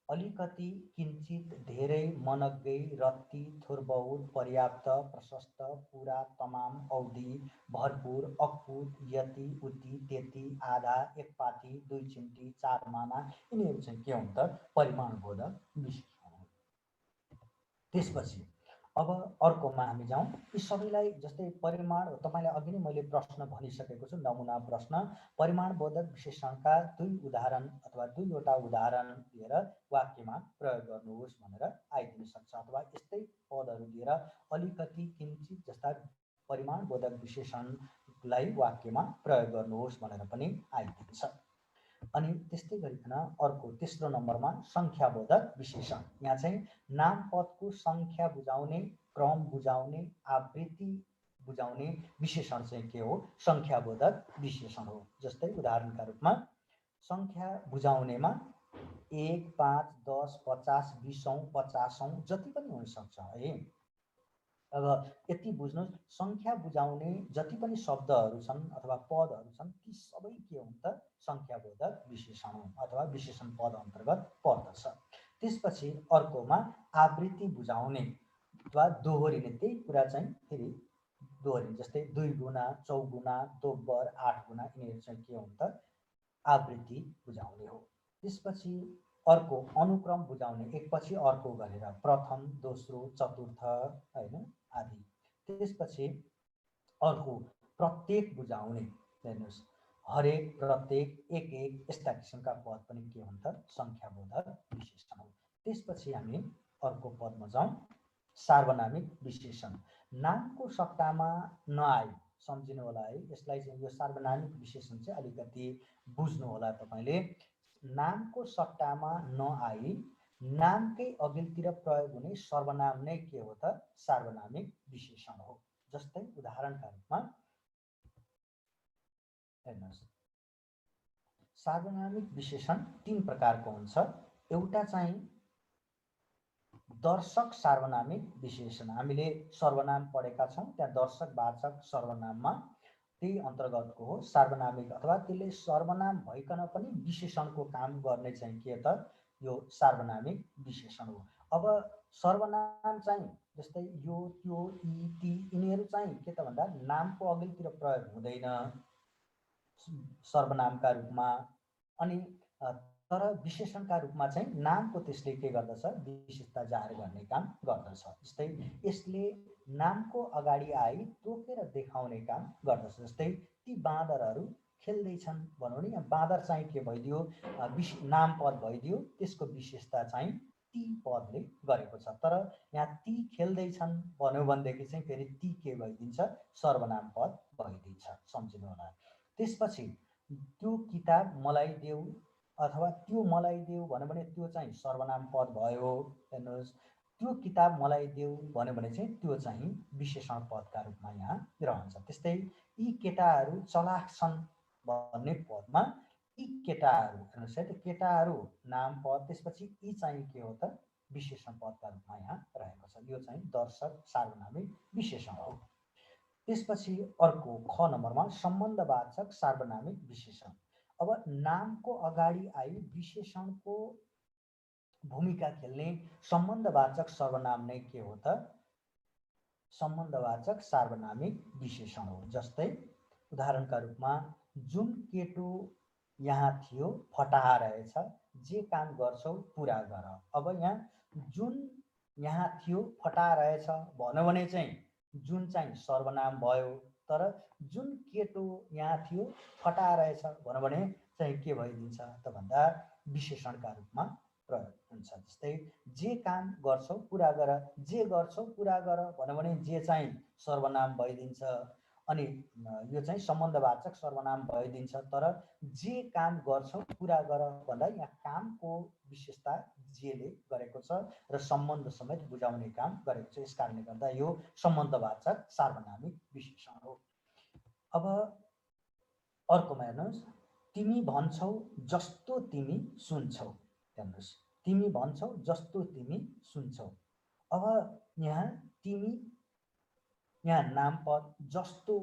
अलिकति, किञ्चित, धेरै, मनग्गै, रत्ती, थोरबहुत, पर्याप्त, प्रशस्त, पुरा, तमाम, औधी, भरपुर, अकुत, यति उति, त्यति, आधा, एक पाटी, दुई चिम्टी, चार माना, यिनीहरू चाहिँ के हुन् त परिमाणबोधक विशेषण हुन्। त्यसपछि अब अर्कोमा हामी जाउँ। यी सबैलाई जस्तै परिमाण, तपाईलाई अघि नै मैले प्रश्न भनिसकेको छु, नमुना प्रश्न। परिमाणबोधक विशेषणका दुई उदाहरण अथवा दुईवटा उदाहरण लिएर वाक्यमा प्रयोग गर्नुहोस् भनेर आइदिन सक्छ, अथवा यस्तै पदहरू दिएर अलिकति, किञ्चित जस्ता परिमाणबोधक विशेषणलाई वाक्यमा प्रयोग गर्नुहोस् भनेर पनि आइदिन्छ। अनि त्यस्तै गरिकन अर्को तेस्रो नम्बरमा संख्याबोधक विशेषण। यहाँ चाहिँ नामपदको संख्या बुझाउने, क्रम बुझाउने, आवृत्ति बुझाउने विशेषण चाहिँ के हो? संख्याबोधक विशेषण हो। जस्तै उदाहरणका रूपमा संख्या बुझाउनेमा 1, 5, 10, 50, 20औं, 50औं जति पनि हुन सक्छ है। अब यति बुझ्नुहोस्, संख्या बुझाउने जति पनि शब्दहरू छन् अथवा पदहरू छन् ती सबै के हुन् त संख्याबोधक विशेषण हुन् अथवा विशेषण पद अन्तर्गत पर्दछ। त्यसपछि अर्कोमा आवृत्ति बुझाउने अथवा दोहोरिने, त्यही कुरा चाहिँ फेरि दोहोरिने, जस्तै 2 गुना, 4 गुना, दोब्बर, 8 गुना, यिनीहरू चाहिँ के हुन् त आवृत्ति बुझाउने हो। त्यसपछि अर्को अनुक्रम बुझाउने, एकपछि अर्को गरेर प्रथम, दोस्रो, चतुर्थ हैन आदि। त्यसपछि अर्को प्रत्येक बुझाउने, हेर्नुहोस् हरेक, प्रत्येक, एक एक यस्ता किसिमका पद पनि के हुन् त संख्याबोधक विशेषण हो। त्यसपछि हामी अर्को पदमा जाउँ, सार्वनामिक विशेषण। नामको सट्टामा नआई, सम्झिनु होला है यसलाई चाहिँ, यो सार्वनामिक विशेषण चाहिँ अलिकति बुझ्नु होला तपाईले। नामको सट्टामा नआई नामकै अघिल्तिर प्रयोग हुने सर्वनाम नै के हो त सार्वनामिक विशेषण हो। जस्तै उदाहरणका रूपमा हेर्नुहोस्, सार्वनामिक विशेषण 3 प्रकारको हुन्छ। एउटा चाहिँ दर्शक सार्वनामिक विशेषण, हामीले सर्वनाम पढेका छौँ, त्यहाँ दर्शकवाचक सर्वनाममा त्यही अन्तर्गतको हो सार्वनामिक, अथवा त्यसले सर्वनाम भइकन पनि विशेषणको काम गर्ने चाहिँ के त यो सार्वनामिक विशेषण हो। अब सर्वनाम चाहिँ जस्तै यो, त्यो, यी, ती, यिनीहरू चाहिँ के त भन्दा नामको अघिल्तिर प्रयोग हुँदैन सर्वनामका रूपमा, अनि तर विशेषणका रूपमा चाहिँ नामको त्यसले के गर्दछ विशेषता जाहेर गर्ने काम गर्दछ। जस्तै यसले नामको अगाडि आई तोकेर देखाउने काम गर्दछ। जस्तै ती बाँदरहरू खेल्दैछन् भनौँ नि, यहाँ बाँदर चाहिँ के भइदियो नाम पद भइदियो, त्यसको विशेषता चाहिँ ती पदले गरेको छ। तर यहाँ ती खेल्दैछन् भन्यो भनेदेखि चाहिँ फेरि ती के भइदिन्छ सर्वनाम पद भइदिन्छ, सम्झिनु होला। त्यसपछि त्यो किताब मलाई देऊ अथवा त्यो मलाई देऊ भन्यो भने त्यो चाहिँ सर्वनाम पद भयो। हेर्नुहोस्, त्यो किताब मलाई देऊ भन्यो भने चाहिँ त्यो चाहिँ विशेषण पदका रूपमा यहाँ रहन्छ। त्यस्तै यी केटाहरू चलाख छन् भन्ने पदमा यी केटाहरू, हेर्नुहोस् है, त्यो केटाहरू नाम पद, त्यसपछि यी चाहिँ के हो त विशेषण पदका रूपमा यहाँ रहेको छ। यो चाहिँ दर्शक सार्वनामिक विशेषण हो। त्यसपछि अर्को ख नम्बरमा सम्बन्धवाचक सार्वनामिक विशेषण। अब नामको अगाडि आई विशेषणको भूमिका खेल्ने सम्बन्धवाचक सर्वनाम नै के हो त सम्बन्धवाचक सार्वनामिक विशेषण हो। जस्तै उदाहरणका रूपमा जुन केटो यहाँ थियो फटाहा रहेछ, जे काम गर्छौ पुरा गर। अब यहाँ जुन यहाँ थियो फटाहा रहेछ भन्यो भने चाहिँ जुन चाहिँ सर्वनाम भयो, तर जुन केटो यहाँ थियो फटाहा रहेछ भन्यो भने चाहिँ के भइदिन्छ त भन्दा विशेषणका रूपमा प्रयोग हुन्छ। जस्तै जे काम गर्छौ पुरा गर, जे गर्छौ पुरा गर भन्यो भने जे चाहिँ सर्वनाम भइदिन्छ, अनि यो चाहिँ सम्बन्धवाचक सर्वनाम भइदिन्छ। तर जे काम गर्छौ पुरा गर भन्दा यहाँ कामको विशेषता जेले गरेको छ र सम्बन्ध समेत बुझाउने काम गरेको छ, यस कारणले गर्दा यो सम्बन्धवाचक सार्वनामिक विशेषण हो। अब अर्कोमा हेर्नुहोस्, तिमी भन्छौ जस्तो तिमी सुन्छौ। हेर्नुहोस्, तिमी भन्छौ जस्तो तिमी सुन्छौ। अब यहाँ तिमी, यहाँ नाम पद जस्तो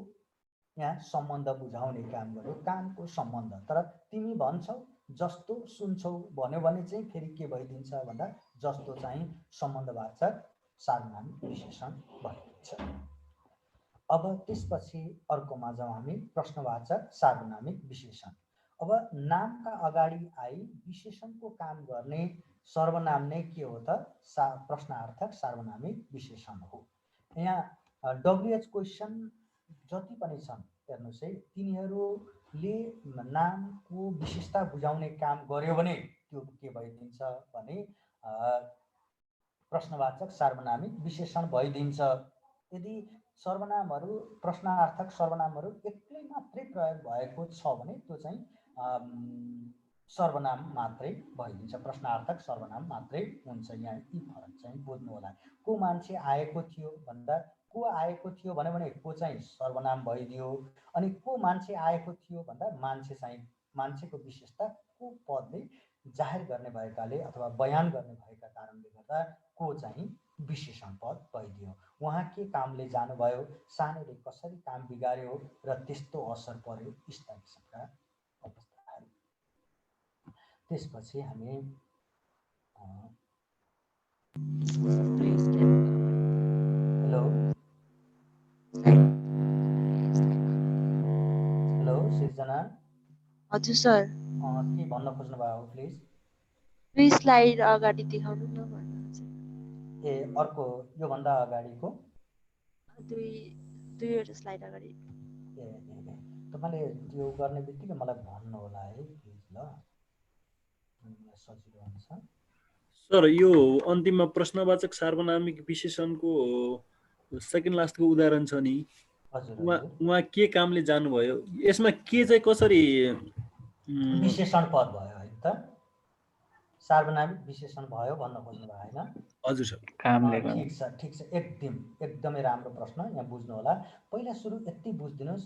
यहाँ सम्बन्ध बुझाउने काम गर्यो, कामको सम्बन्ध। तर तिमी भन्छौ जस्तो सुन्छौ भन्यो भने चाहिँ फेरि के भइदिन्छ भन्दा जस्तो चाहिँ सम्बन्धवाचक सार्वनामिक विशेषण भइदिन्छ। अब त्यसपछि अर्कोमा जाउँ हामी, प्रश्नवाचक सार्वनामिक विशेषण। अब नामका अगाडि आई विशेषणको काम गर्ने सर्वनाम नै के हो त? प्रश्नार्थक सार्वनामिक विशेषण हो। यहाँ WH क्वेसन जति पनि छन् हेर्नुहोस् है, तिनीहरूले नामको विशेषता बुझाउने काम गर्यो भने त्यो के भइदिन्छ भने प्रश्नवाचक सार्वनामिक विशेषण भइदिन्छ। यदि सर्वनामहरू, प्रश्नार्थक सर्वनामहरू एक्लै मात्रै प्रयोग भएको छ भने त्यो चाहिँ सर्वनाम मात्रै भइदिन्छ, प्रश्नार्थक सर्वनाम मात्रै हुन्छ। यहाँ यी फरक चाहिँ बुझ्नु होला। को मान्छे आएको थियो भन्दा को आएको थियो भन्यो भने को चाहिँ सर्वनाम भइदियो, अनि को मान्छे आएको थियो भन्दा मान्छे चाहिँ, मान्छेको विशेषता को पदले जाहेर गर्ने भएकाले अथवा बयान गर्ने भएका कारणले गर्दा को चाहिँ विशेषण पद भइदियो। उहाँ के कामले जानुभयो, सानोले कसरी काम बिगार्यो र त्यस्तो असर पर्यो, यस्ता किसिमका अवस्थाहरू। त्यसपछि हामी हेलो हेलो सृजना। हजुर सर। के भन्न खोज्नु भयो प्लिज? 2 स्लाइड अगाडि देखाउनु न भन्नुहुन्छ। ए अर्को योभन्दा अगाडिको दुईवटा स्लाइड अगाडि। ए तपाईँले त्यो गर्ने बित्तिकै मलाई भन्नु होला है प्लिज, ल सजिलो हुन्छ। सर यो अन्तिममा प्रश्नवाचक सार्वनामिक विशेषणको सेकेन्ड लास्टको उदाहरण छ नि, उहाँ के कामले जानुभयो, यसमा के चाहिँ कसरी विशेषण पद भयो होइन त? सार्वनामिक विशेषण भयो भन्न खोज्नु भयो होइन? हजुर सर। ठिक छ, एकदमै राम्रो प्रश्न। यहाँ बुझ्नु होला। पहिला सुरु यति बुझिदिनुहोस्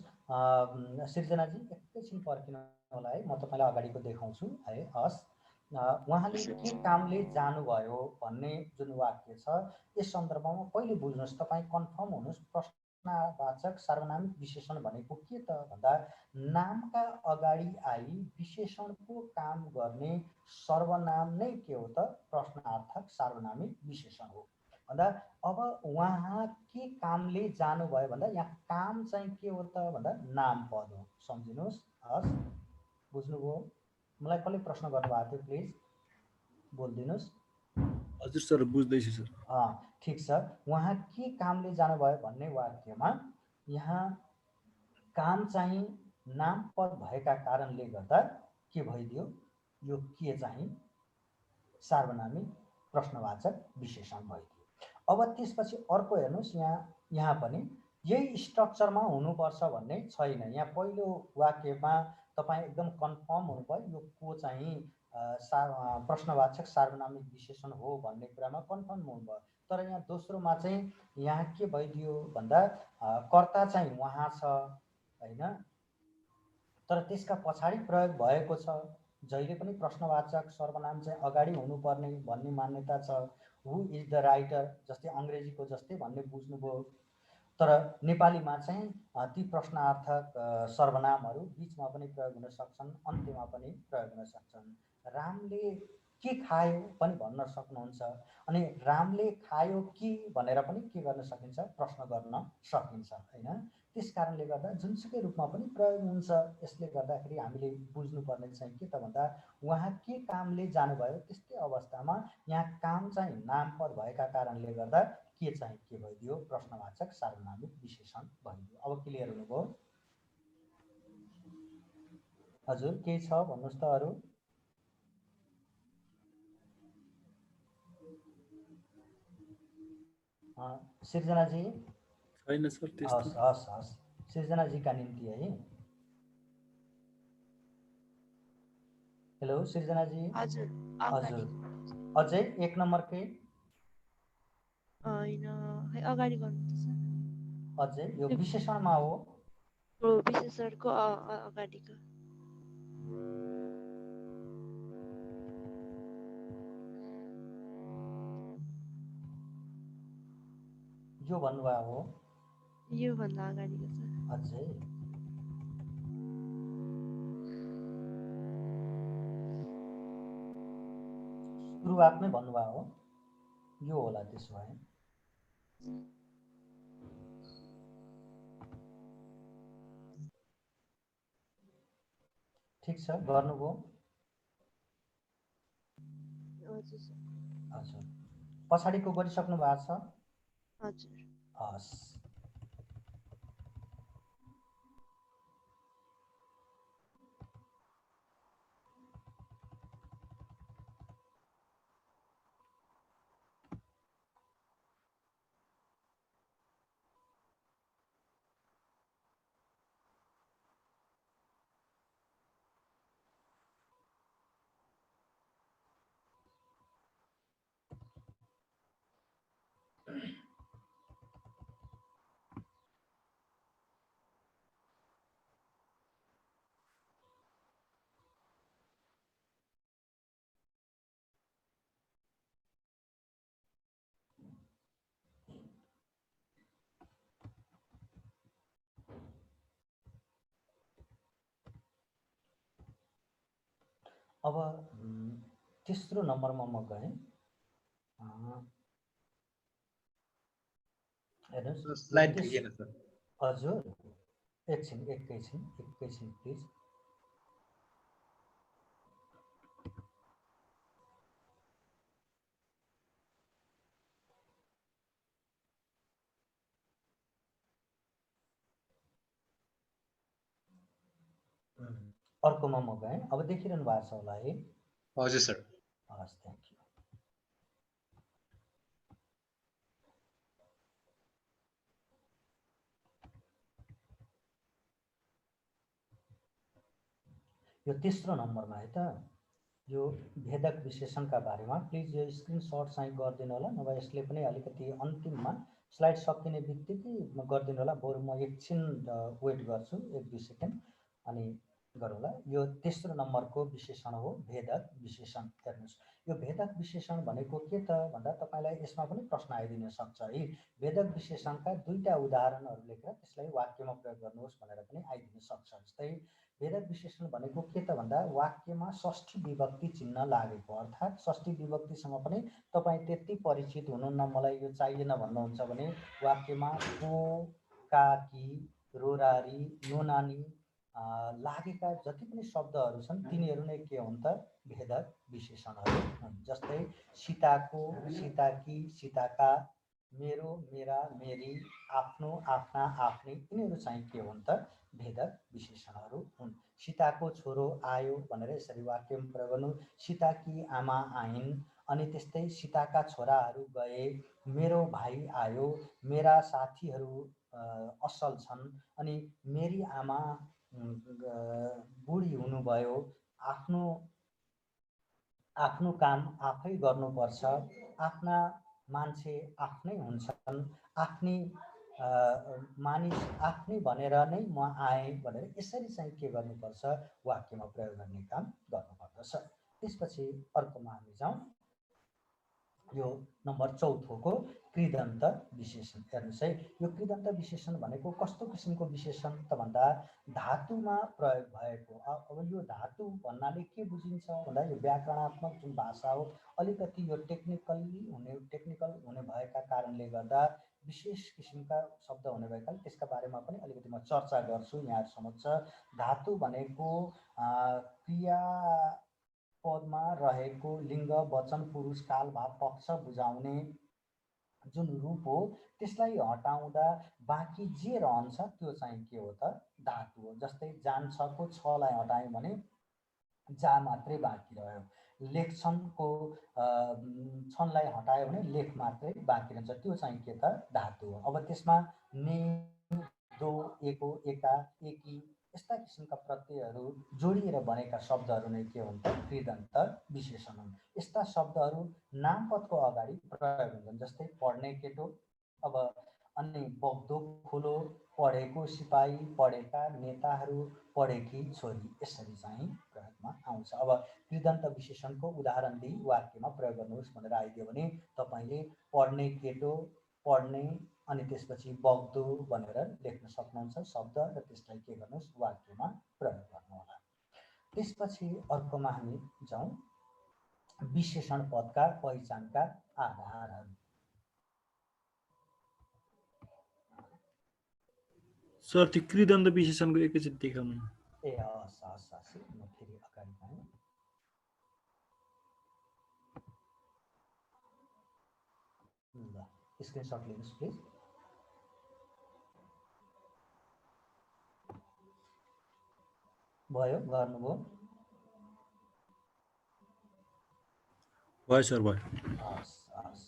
सृजनाजी, एकैछिन पर्खिनु होला है, म तपाईँलाई अगाडिको देखाउँछु है। हस्, उहाँले के कामले जानुभयो भन्ने जुन वाक्य छ यस सन्दर्भमा पहिले बुझ्नुहोस्, तपाईँ कन्फर्म हुनुहोस्। प्रश्नवाचक सार्वनामिक विशेषण भनेको के त भन्दा नामका अगाडि आई विशेषणको काम गर्ने सर्वनाम नै के हो त? प्रश्नार्थक सार्वनामिक विशेषण हो। भन्दा अब उहाँ के कामले जानुभयो भन्दा यहाँ काम चाहिँ के हो त भन्दा नाम पद हो। सम्झिनुहोस्। हस्, बुझ्नुभयो? मलाई कसले प्रश्न गर्नुभएको थियो प्लिज बोलिदिनुहोस्। हजुर सर, बुझ्दैछु सर। ठिक छ। उहाँ के कामले जानुभयो भन्ने वाक्यमा यहाँ काम चाहिँ नाम पद भएका कारणले गर्दा के भइदियो, यो के चाहिँ सार्वनामिक प्रश्नवाचक विशेषण भइदियो। अब त्यसपछि अर्को हेर्नुहोस्, यहाँ पनि यही स्ट्रक्चरमा हुनुपर्छ भन्ने छैन। यहाँ पहिलो वाक्यमा तपाईँ एकदम कन्फर्म हुनुभयो, यो को चाहिँ प्रश्नवाचक सार्वनामिक विशेषण हो भन्ने कुरामा कन्फर्म हुनुभयो। तर यहाँ दोस्रोमा चाहिँ यहाँ के भइदियो भन्दा कर्ता चाहिँ उहाँ छ होइन, तर त्यसका पछाडि प्रयोग भएको छ। जहिले पनि प्रश्नवाचक सर्वनाम चाहिँ अगाडि हुनुपर्ने भन्ने मान्यता छ। हु इज द राइटर जस्तै अङ्ग्रेजीको जस्तै भन्ने बुझ्नुभयो। तर नेपालीमा चाहिँ ती प्रश्नार्थक सर्वनामहरू बिचमा पनि प्रयोग हुन सक्छन्, अन्त्यमा पनि प्रयोग हुन सक्छन्। रामले के खायो पनि भन्न सक्नुहुन्छ, अनि रामले खायो कि भनेर पनि के गर्न सकिन्छ, प्रश्न गर्न सकिन्छ होइन। त्यस कारणले गर्दा जुनसुकै रूपमा पनि प्रयोग हुन्छ। यसले गर्दाखेरि हामीले बुझ्नुपर्ने चाहिँ के त भन्दा उहाँ के कामले जानुभयो, त्यस्तै अवस्थामा यहाँ काम चाहिँ नामपद भएका कारणले गर्दा के चाहिँ के भइदियो, प्रश्नवाचक सार्वनामिक विशेषण भइदियो। अब क्लियर हुनुभयो? हजुर के छ भन्नुहोस् त अरू? सृजनाजी? छैन सर त्यस्तो। हस् सृजनाजीका निम्ति है। हेलो सृजनाजी। हजुर अझै 1 नम्बरकै हैन, अगाडि गर्नु त अझै यो विशेषणमा हो। विशेषणको अगाडिको यो भन्नुभयो हो यो भन्दा अगाडिको छ अझै सुरुवातमै भन्नुभयो हो यो होला त्यसो भए ठिक छ गर्नुभयो हजुर सर हजुर पछाडिको गरिसक्नु भएको छ हजुर हस् अब तेस्रो नम्बरमा म गएँ हेर्नुहोस् स्लाइड देखिएन सर हजुर एकछिन प्लिज अर्कोमा म गएँ अब देखिरहनु भएको छ होला है हजुर सर हस् थ्याङ्क यू यो तेस्रो नम्बरमा है त यो भेदक विश्लेषणका बारेमा प्लिज यो स्क्रिनसट चाहिँ गरिदिनु होला नभए यसले पनि अलिकति अन्तिममा स्लाइड सकिने बित्तिकै गरिदिनु होला बरु म एकछिन वेट गर्छु 1-2 सेकेन्ड अनि गरौँला यो तेस्रो नम्बरको विश्लेषण हो भेदक विश्लेषण हेर्नुहोस् यो भेदक विश्लेषण भनेको के त भन्दा तपाईलाई यसमा पनि प्रश्न आइदिन सक्छ है भेदक विश्लेषणका दुईटा उदाहरणहरू लेखेर त्यसलाई वाक्यमा प्रयोग गर्नुहोस् भनेर पनि आइदिन सक्छ जस्तै भेदक विश्लेषण भनेको के त भन्दा वाक्यमा षष्ठी विभक्ति चिन्ह लागेको अर्थात् षष्ठी विभक्तिसँग पनि तपाईँ त्यति परिचित हुनुहुन्न मलाई यो चाहिएन भन्नुहुन्छ भने वाक्यमा को काकी रोरारी नोनानी लागेका जति पनि शब्दहरू छन् तिनीहरू नै के हुन् त भेदक विशेषणहरू हुन् जस्तै सीताको सीताकी सीताका मेरो मेरा मेरी आफ्नो आफ्ना आफ्नी यिनीहरू चाहिँ के हुन् त भेदक विशेषणहरू हुन् सीताको छोरो आयो भनेर यसरी वाक्यमा प्रयोग गर्नु सीताकी आमा आइन् अनि त्यस्तै सीताका छोराहरू गए मेरो भाइ आयो मेरा साथीहरू असल छन् अनि मेरी आमा बुढी हुनुभयो आफ्नो काम आफै गर्नुपर्छ आफ्ना मान्छे आफ्नै हुन्छन् आफ्नै मानिस आफ्नै भनेर नै म आएँ भनेर यसरी चाहिँ के गर्नुपर्छ वाक्यमा प्रयोग गर्ने काम गर्नुपर्दछ त्यसपछि अर्कोमा हामी जाउँ यो नम्बर 4 को कृदन्त विशेषण हेर्नुहोस् है यो कृदन्त विशेषण भनेको कस्तो किसिमको विशेषण त भन्दा धातुमा प्रयोग भएको अब यो धातु भन्नाले के बुझिन्छ भन्दा यो व्याकरणात्मक जुन भाषा हो अलिकति यो टेक्निकल हुने भएका कारणले गर्दा विशेष किसिमका शब्द हुने भएकाले त्यसका बारेमा पनि अलिकति म चर्चा गर्छु यहाँहरु समक्ष धातु भनेको क्रिया पदमा रहेको लिङ्ग वचन पुरुष काल भाव पक्ष बुझाउने जुन रूप हो त्यसलाई हटाउँदा बाँकी जे रहन्छ त्यो चाहिँ के हो त धातु हो जस्तै जान्छको छ लाई हटाए भने जा मात्रै बाँकी रह्यो लेख्छनको छनलाई हटायो भने लेख मात्रै बाँकी रहन्छ त्यो चाहिँ के त धातु हो अब त्यसमा ने दो एको एका एकी यस्ता किसिमका प्रत्ययहरू जोडिएर बनेका शब्दहरू नै के हुन् त कृदन्त विशेषण हुन् यस्ता शब्दहरू नामपदको अगाडि प्रयोग हुन्छन् जस्तै पढ्ने केटो अब अनि बग्दो खोलो पढेको सिपाही पढेका नेताहरू पढेकी छोरी यसरी चाहिँ प्रयोगमा आउँछ अब कृदन्त विशेषणको उदाहरण दिई वाक्यमा प्रयोग गर्नुहोस् भनेर आइदियो भने तपाईले पढ्ने केटो पढ्ने अनि त्यसपछि बग्दो भनेर लेख्न सक्नुहुन्छ शब्द र त्यसलाई के गर्नुहोस् वाक्यमा प्रयोग गर्नुहोला। त्यसपछि अर्कोमा हामी जाउँ विशेषण पदका पहिचानका आधारहरू। सर त्यो कृदन्त विशेषणको एकैचोटि देखाउनु। ए हस् हस् हस् म फेरि अगाडि गएँ। ल स्क्रिनसट लिनुहोस् प्लिज। भयो गर्नुभयो? भयो सर भयो। हस् हस्।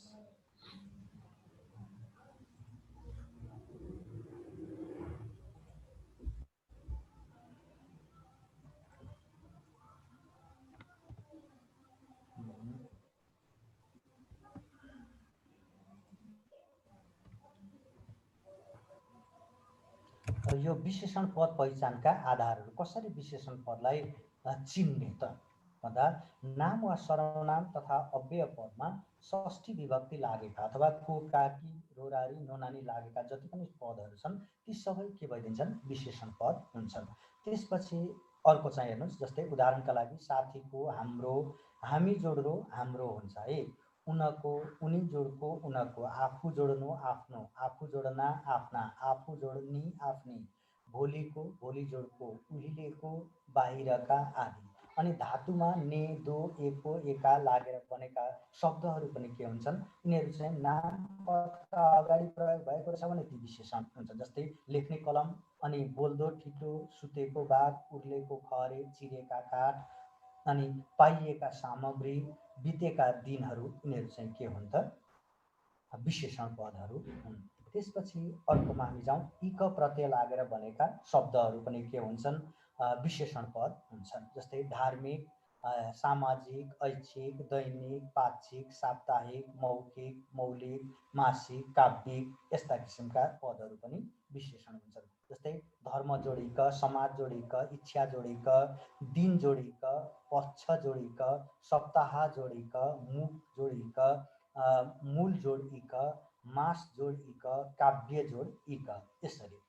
यो विशेषण पद पहिचानका आधारहरू कसरी विशेषण पदलाई चिन्ने त भन्दा नाम वा सर्वनाम तथा अव्यय पदमा षष्ठी विभक्ति लागेका अथवा को काकी रोरारी नोनानी लागेका जति पनि पदहरू छन् ती सबै के भइदिन्छन् विशेषण पद हुन्छन्। त्यसपछि अर्को चाहिँ हेर्नुहोस् जस्तै उदाहरणका लागि साथीको हाम्रो हामी जोड्रो हाम्रो हुन्छ है। उनको उनी जोडको उनको आफू जोड्नु आफ्नो आफू जोड्ना आफ्ना आफू जोड्नी आफ्नी भोलिको भोलि जोडको उहिलेको बाहिरका आदि। अनि धातुमा ने दो एको एका लागेर बनेका शब्दहरू पनि के हुन्छन् यिनीहरू चाहिँ नाम पदका अगाडि प्रयोग भएको रहेछ भने ती विशेषण हुन्छ। जस्तै लेख्ने कलम अनि बोल्दो ठिटो सुतेको बाघ उर्लेको खहरे चिरेका काठ अनि पाइएका सामग्री बितेका दिनहरू यिनीहरू चाहिँ के हुन् त विशेषण पदहरू हुन्। त्यसपछि अर्कोमा हामी जाउँ इक प्रत्यय लागेर बनेका शब्दहरू पनि के हुन्छन् विशेषण पद हुन्छन्। जस्तै धार्मिक सामाजिक ऐच्छिक दैनिक पाक्षिक साप्ताहिक मौखिक मौलिक मासिक काव्यिक यस्ता किसिमका पदहरू पनि विशेषण हुन्छन्। जस्तै धर्म जोडिक समाज जोडिक इच्छा जोडिक दिन जोडिक पक्ष जोडिक सप्ताह जोडिक मुख जोडिक मूल जोडिक मास जोडिक काव्य जोडिक यसरी।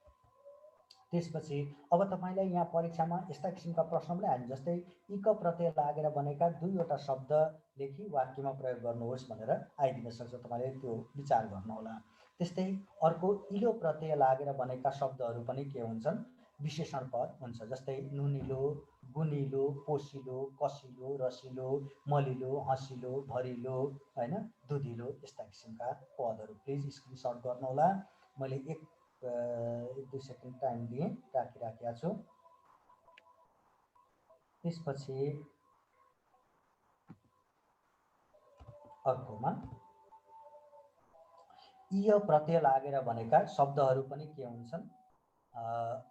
त्यसपछि अब तपाईलाई यहाँ परीक्षामा यस्ता किसिमका प्रश्न पनि आइन्। जस्तै इक प्रत्यय लागेर बनेका दुईवटा शब्द लेखी वाक्यमा प्रयोग गर्नुहोस् भनेर आइदिन सक्छ, तपाईले त्यो विचार गर्नुहोला। त्यस्तै अर्को इलो प्रत्यय लागेर बनेका शब्दहरू पनि के हुन्छन् विशेषण पद हुन्छ। जस्तै नुनिलो गुनिलो पोसिलो कसिलो रसिलो मलिलो हँसिलो भरिलो हैन दुधिलो यस्ता किसिमका पदहरू। प्लिज स्क्रिनसट गर्नुहोला। मैले एक 2 सेकेन्ड टाइम दिएँ, राखिराखेका छु। त्यसपछि अर्कोमा इय प्रत्यय लागेर बनेका शब्दहरू पनि के हुन्छन्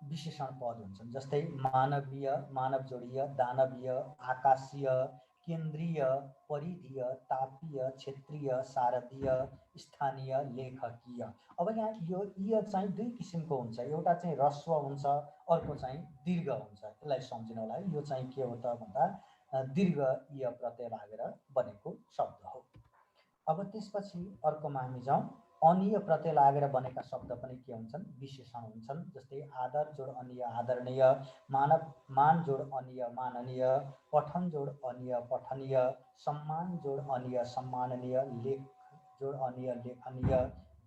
विशेषण पद हुन्छन्। जस्तै मानवीय मानव जोडीय दानवीय आकाशीय केन्द्रीय परिधीय तापीय क्षेत्रीय शारदीय स्थानीय लेखकीय। अब यहाँ यो इय चाहिँ दुई किसिमको हुन्छ, एउटा चाहिँ ह्रस्व हुन्छ अर्को चाहिँ दीर्घ हुन्छ। यसलाई सम्झिनु होला। यो चाहिँ के हो त भन्दा दीर्घ इय प्रत्यय लागेर बनेको शब्द हो। अब त्यसपछि अर्कोमा हामी जाउँ अनिय प्रत्यय लागेर बनेका शब्द पनि के हुन्छन् विशेषण हुन्छन्। जस्तै आदर जोड अनिय आदरणीय मानव मान जोड अनिय माननीय पठन जोड अनिय पठनीय सम्मान जोड अनिय सम्माननीय लेख जोड अनिय लेखनीय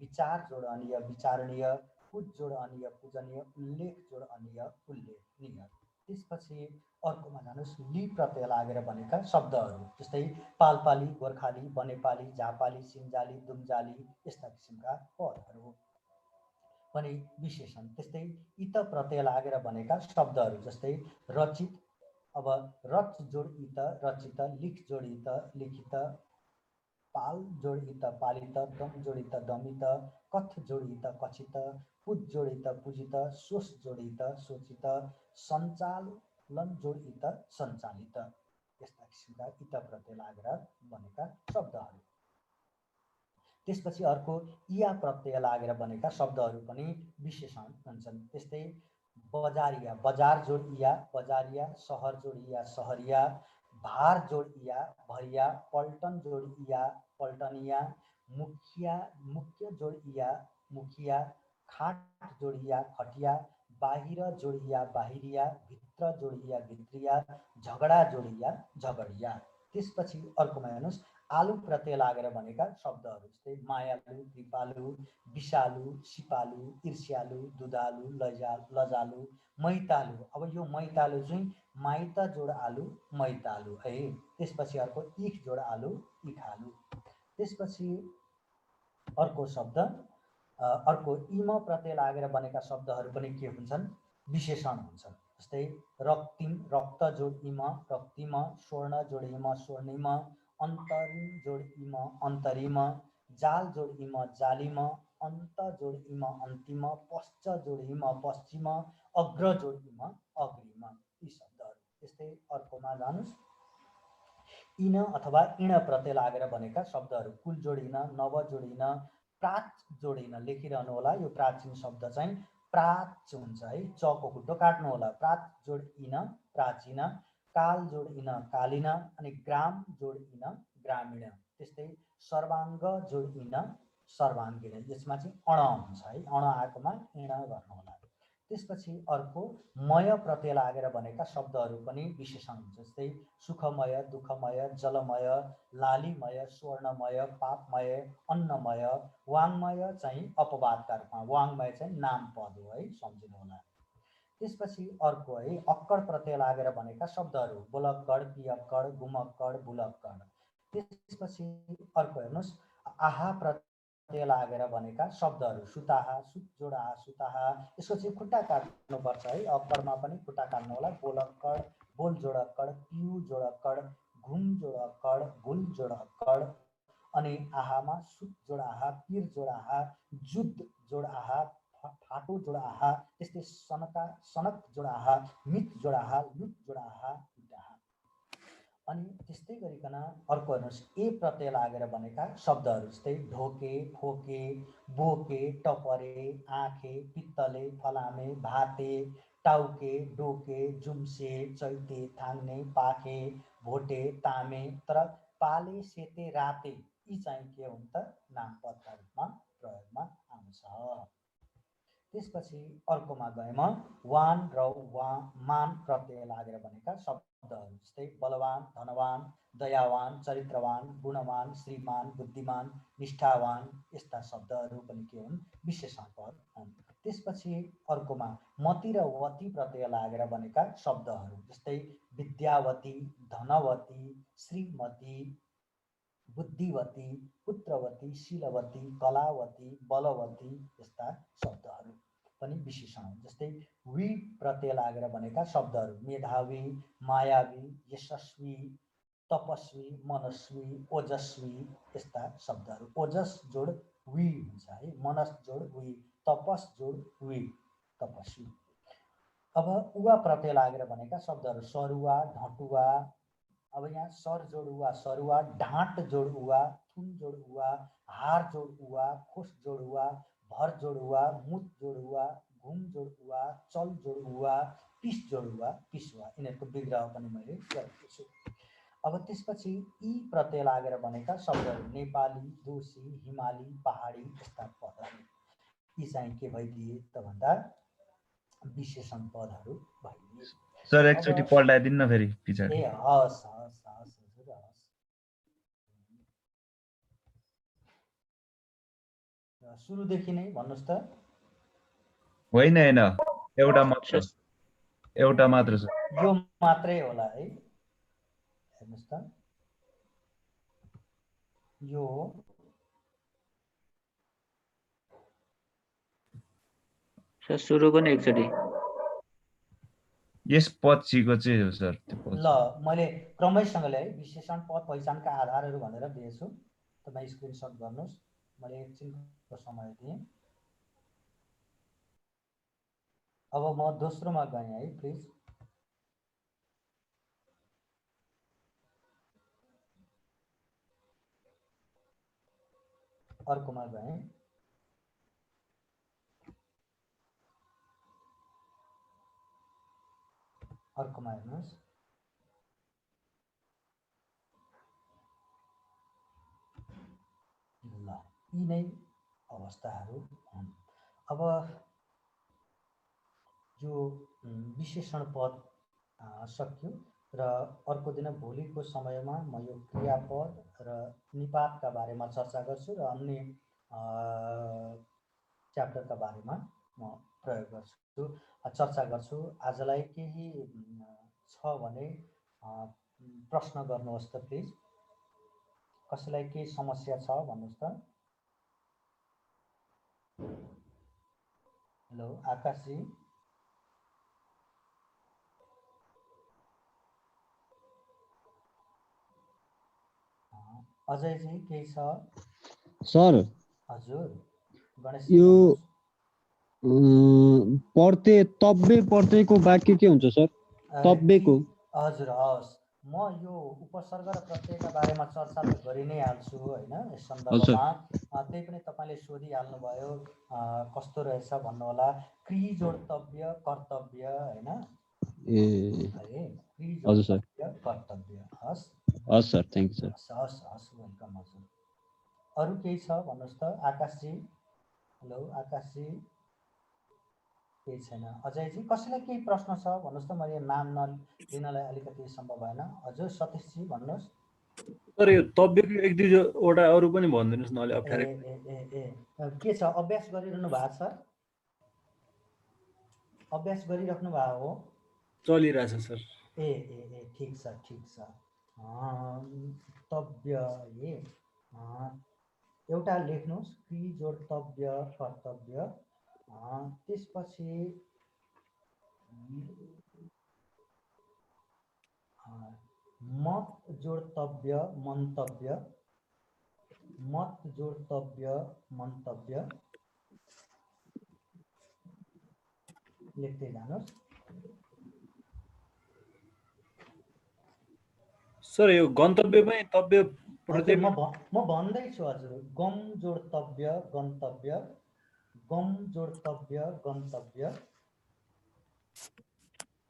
विचार जोड अनिय विचारणीय पूज जोड अनिय पूजनीय उल्लेख जोड अनिय उल्लेखनीय। त्यसपछि अर्कोमा जानुहोस् ली प्रत्यय लागेर बनेका शब्दहरू। जस्तै पालपाली गोर्खाली बनेपाली झापाली सिन्जाली दुम्जाली यस्ता किसिमका पदहरू पनि विशेषण। त्यस्तै इत प्रत्यय लागेर बनेका शब्दहरू। जस्तै रचित अब रच जोड इत रचित लिख जोड इत लिखित पाल जोड इत पालित दम जोड इत दमित कथ जोड इत कथित पूज जोड इत पूजित सोच जोड इत सोचित सञ्चालन जोड इत सञ्चालित यस्ता किसिमका इत प्रत्यय लागेर बनेका शब्दहरू। त्यसपछि अर्को इया प्रत्यय लागेर बनेका शब्दहरू पनि विशेषण हुन्छन्। त्यस्तै बजारिया बजार जोड इया बजारिया सहर जोड इया सहरिया भार जोड इया भरिया पल्टन जोड इया पल्टनिया मुखिया मुख्य जोड इया मुखिया, खाट जोडिया खटिया, बाहिर जोडिया बाहिरिया, भित्र जोडिया भित्रिया, झगडा जोडिया झगडिया। त्यसपछि अर्कोमा हेर्नुहोस्, आलु प्रत्यय लागेर बनेका शब्दहरू जस्तै मायालु, कृपालु, विषालु, सिपालु, ईर्ष्यालु, दुधालु, लजालु, मैतालु। अब यो मैतालु चाहिँ माइत जोड आलु मैतालु है। त्यसपछि अर्को इख जोड आलु इखालु। त्यसपछि अर्को शब्द अर्को इम प्रत्यय लागेर बनेका शब्दहरू पनि के हुन्छन्? विशेषण हुन्छन्। जस्तै रक्तिम रक्त जोड इम रक्तिम, स्वर्ण जोड इम स्वर्णिम, अन्तरिम जोड इम अन्तरिम, जाल जोड इम जालिम, अन्त जोड इम अन्तिम, पश्च जोड इम पश्चिम, अग्र जोड इम अग्रिम। यी शब्दहरू। त्यस्तै अर्कोमा जानुस्, इन अथवा इण प्रत्यय लागेर बनेका शब्दहरू कुल जोडिन, नव जोडिन, प्राच जोडिन। लेखिरहनु होला, यो प्राचीन शब्द चाहिँ प्राच हुन्छ है। चको खुट्टो काट्नु होला। प्राच जोड इन प्राचीन, काल जोड इन कालीन, अनि ग्राम जोड इन ग्रामीण। त्यस्तै सर्वाङ्ग जोड इन सर्वाङ्गीण। यसमा चाहिँ अण हुन्छ है। अण आएकोमा इण गर्नु होला। त्यसपछि अर्को मय प्रत्यय लागेर बनेका शब्दहरू पनि विशेषण हुन्छ। जस्तै सुखमय, दुःखमय, जलमय, लालीमय, स्वर्णमय, पापमय, अन्नमय। वाङ्मय चाहिँ अपवादका रूपमा, वाङ्मय चाहिँ नाम पद हो है, सम्झिनु होला। त्यसपछि अर्को है अक्कड प्रत्यय लागेर बनेका शब्दहरू बोलक्कड, पियक्कड, गुमक्कड, बुलक्कड। त्यसपछि अर्को हेर्नुहोस्, आहा प्रत्यय लागेर बनेका शब्दहरू सुताहा, सुत जोडाहा सुताहा। यसको चाहिँ खुट्टा काट्नुपर्छ है। अक्कडमा पनि खुट्टा काट्नु होला। बोलक्कड, बोल जोडक्कड, पिउ जोडक्कड, घुम जोडक्कड, भुल जोडक्कड। अनि आहामा सुत जोडाहा, पिर जोडाहा, जुद्ध जोडाहा, फाटो जोडाहा। त्यस्तै सनका सनक जोडाहा, मित जोडाहा, लुट जोडाहा, इटाहा। अनि त्यस्तै गरिकन अर्को हेर्नुहोस्, ए प्रत्यय लागेर बनेका शब्दहरू जस्तै ढोके, फोके, बोके, टपरे, आँखे, पित्तले, फलामे, भाते, टाउके, डोके, जुम्से, चैते, थाङ्ने, पाखे, भोटे, तामे। तर पाले, सेते, राते यी चाहिँ के हुन् त? नामपदका रूपमा प्रयोगमा आउँछ। त्यसपछि अर्कोमा गएमा वान र मान प्रत्यय लागेर बनेका शब्दहरू जस्तै बलवान, धनवान, दयावान, चरित्रवान, गुणवान, श्रीमान, बुद्धिमान, निष्ठावान। यस्ता शब्दहरू पनि के हुन्? विशेषण पद हुन्। त्यसपछि अर्कोमा मति र वती प्रत्यय लागेर बनेका शब्दहरू जस्तै विद्यावती, धनवती, श्रीमती, बुद्धिवती, पुत्रवती, शीलवती, कलावती, बलवती। यस्ता शब्दहरू पनि विशेषण हुन्। जस्तै वी प्रत्यय लागेर बनेका शब्दहरू मेधावी, मायावी, यशस्वी, तपस्वी, मनस्वी, ओजस्वी। यस्ता शब्दहरू। ओजस जोड वी हुन्छ है। मनस जोड वी, तपस जोड वी, तपस्वी। अब उवा प्रत्यय लागेर बनेका शब्दहरू सरुवा, ढटुवा। अब यहाँ सर जोड उवा सरुवा, ढाँट जोड उवा, थुन जोड उवा, हार जोड उवा, खोस जोड उवा, भर जोड उवा, मुत जोड उवा, घुम जोड उवा, चल जोड उवा, पिस जोड उवा, पिसुवा। यिनीहरूको विग्रह पनि मैले गरेको छु। अब त्यसपछि यी प्रत्यय लागेर बनेका शब्दहरू नेपाली, दोषी, हिमाली, पहाडी। यस्ता पदहरू यी चाहिँ के भइदिए त भन्दा विशेषण पदहरू भइदिए। सर एकचोटि पल्टाइदिनु न फेरि पछाडि। ए हस् हस् हस् हजुर हस्। सुरुदेखि नै भन्नुहोस् त। होइन होइन, एउटा मात्र छ। यो मात्रै होला है। हेर्नुहोस् त, यो सर सुरु पनि एकचोटि। यस पछिको चाहिँ हो सर। ल मैले क्रमैसँगले है विशेषण पद पहिचानका आधारहरू भनेर दिएछु। तपाईँ स्क्रिनसट गर्नुहोस्। मैले एकछिनको समय दिएँ। अब म दोस्रोमा गएँ है प्लिज। अर्कोमा गएँ। अर्कोमा हेर्नुहोस्। ल यी नै अवस्थाहरू हुन्। अब यो विशेषण पद सक्यो र अर्को दिन भोलिको समयमा म यो क्रियापद र निपातका बारेमा चर्चा गर्छु र अन्य च्याप्टरका बारेमा म प्रयोग गर्छु, चर्चा गर्छु। आजलाई केही छ भने प्रश्न गर्नुहोस् त प्लिज। कसैलाई केही समस्या छ भन्नुहोस् त। हेलो आकाशजी, अजयजी केही छ? सर हजुर गणेश यो पढ्ते तब्बे पढ्तेको वाक्य के हुन्छ सर? तब्बेको हजुर हवस्, म यो उपसर्ग र प्रत्ययका बारेमा चर्चा त गरि नै हाल्छु होइन यस सन्दर्भमा। त्यही पनि तपाईँले सोधिहाल्नुभयो कस्तो रहेछ भन्नुहोला। क्रि जोडतव्य कर्तव्य होइन है, क्रि जोडतव्य कर्तव्य। हस् हस् सर, थ्याङ्क यू सर। हस् हस् वेलकम। हजुर अरू केही छ भन्नुहोस् त। आकाशजी, हेलो आकाशजी, केही छैन। अजयजी, कसैलाई केही प्रश्न छ भन्नुहोस् त। मैले नाम लिनलाई अलिकति सम्भव भएन। हजुर सतीशजी भन्नुहोस्। सर यो तब्यको एक दुईवटा अरू पनि भनिदिनुहोस् न, अलि अप्ठ्यारो। के छ, अभ्यास गरिरहनु भएको छ? अभ्यास गरिराख्नु भएको हो? चलिरहेछ सर। ठिक छ ठिक छ। तव्य एउटा लेख्नुहोस्, क्रि जोडतव्य कर्तव्य। त्यसपछि मत जोडतव्य मन्तव्य, मत जोडतव्य मन्तव्य लेख्दै जानुहोस्। सर यो गन्तव्यमै तव्य हजुर म भन्दैछु हजुर। गम जोडतव्य गन्तव्य, गम जोडतव्य गन्तव्य,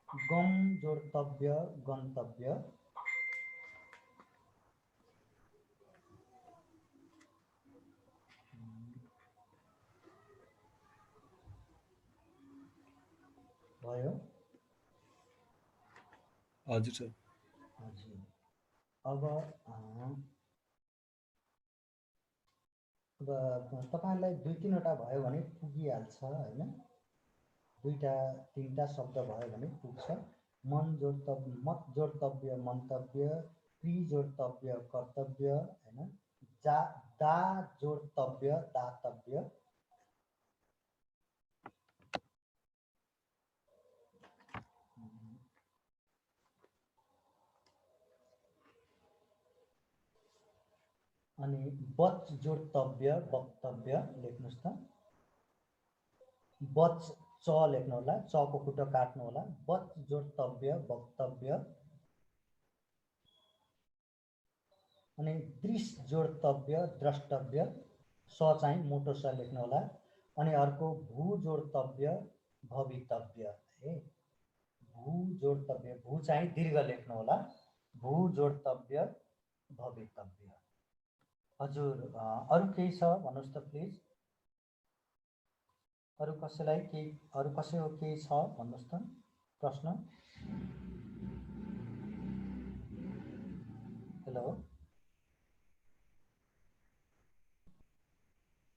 गम जोडतव्य गन्तव्य। भयो? हजुर सर। हजुर अब तपाईँलाई 2-3वटा भयो भने पुगिहाल्छ होइन। 2-3टा शब्द भयो भने पुग्छ। मन जोडतव्य मत जोडतव्य मन्तव्य, क्रि जोडतव्य कर्तव्य होइन, दा जोडतव्य दातव्य, अनि बच जोडतव्य वक्तव्य लेख्नुहोस् त। बच च लेख्नु होला, चको खुट्टो काट्नु होला। बच जोडतव्य वक्तव्य। अनि दृश जोडतव्य द्रष्टव्य, स चाहिँ मोटो स लेख्नु होला। अनि अर्को भू जोडतव्य भवितव्य है। भू जोडतव्य, भू चाहिँ दीर्घ लेख्नु होला। भू जोडतव्य भवितव्य। हजुर अरू केही छ भन्नुहोस् त प्लिज। अरू कसैलाई केही, अरू कसैको केही छ भन्नुहोस् त प्रश्न। हेलो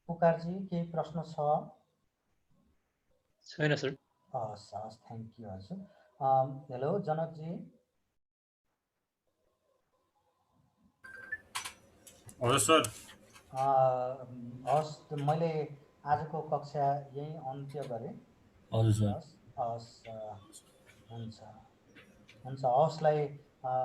पुकारजी, केही प्रश्न छ? छैन सर। हस् हस्, थ्याङ्क यू हजुर। हेलो जनकजी। हजुर सर। हस्, मैले आजको कक्षा यही अन्त्य गरेँ। हजुर सर। हस् हुन्छ हुन्छ। हवसलाई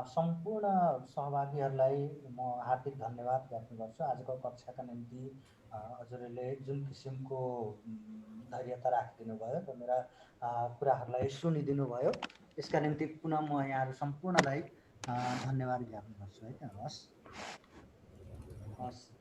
सम्पूर्ण सहभागीहरूलाई म हार्दिक धन्यवाद ज्ञापन गर्छु। आजको कक्षाका निम्ति हजुरहरूले जुन किसिमको धैर्यता राखिदिनु भयो र मेरा कुराहरूलाई सुनिदिनु भयो, यसका निम्ति पुनः म यहाँहरू सम्पूर्णलाई धन्यवाद ज्ञापन गर्छु है त। हस् हस्।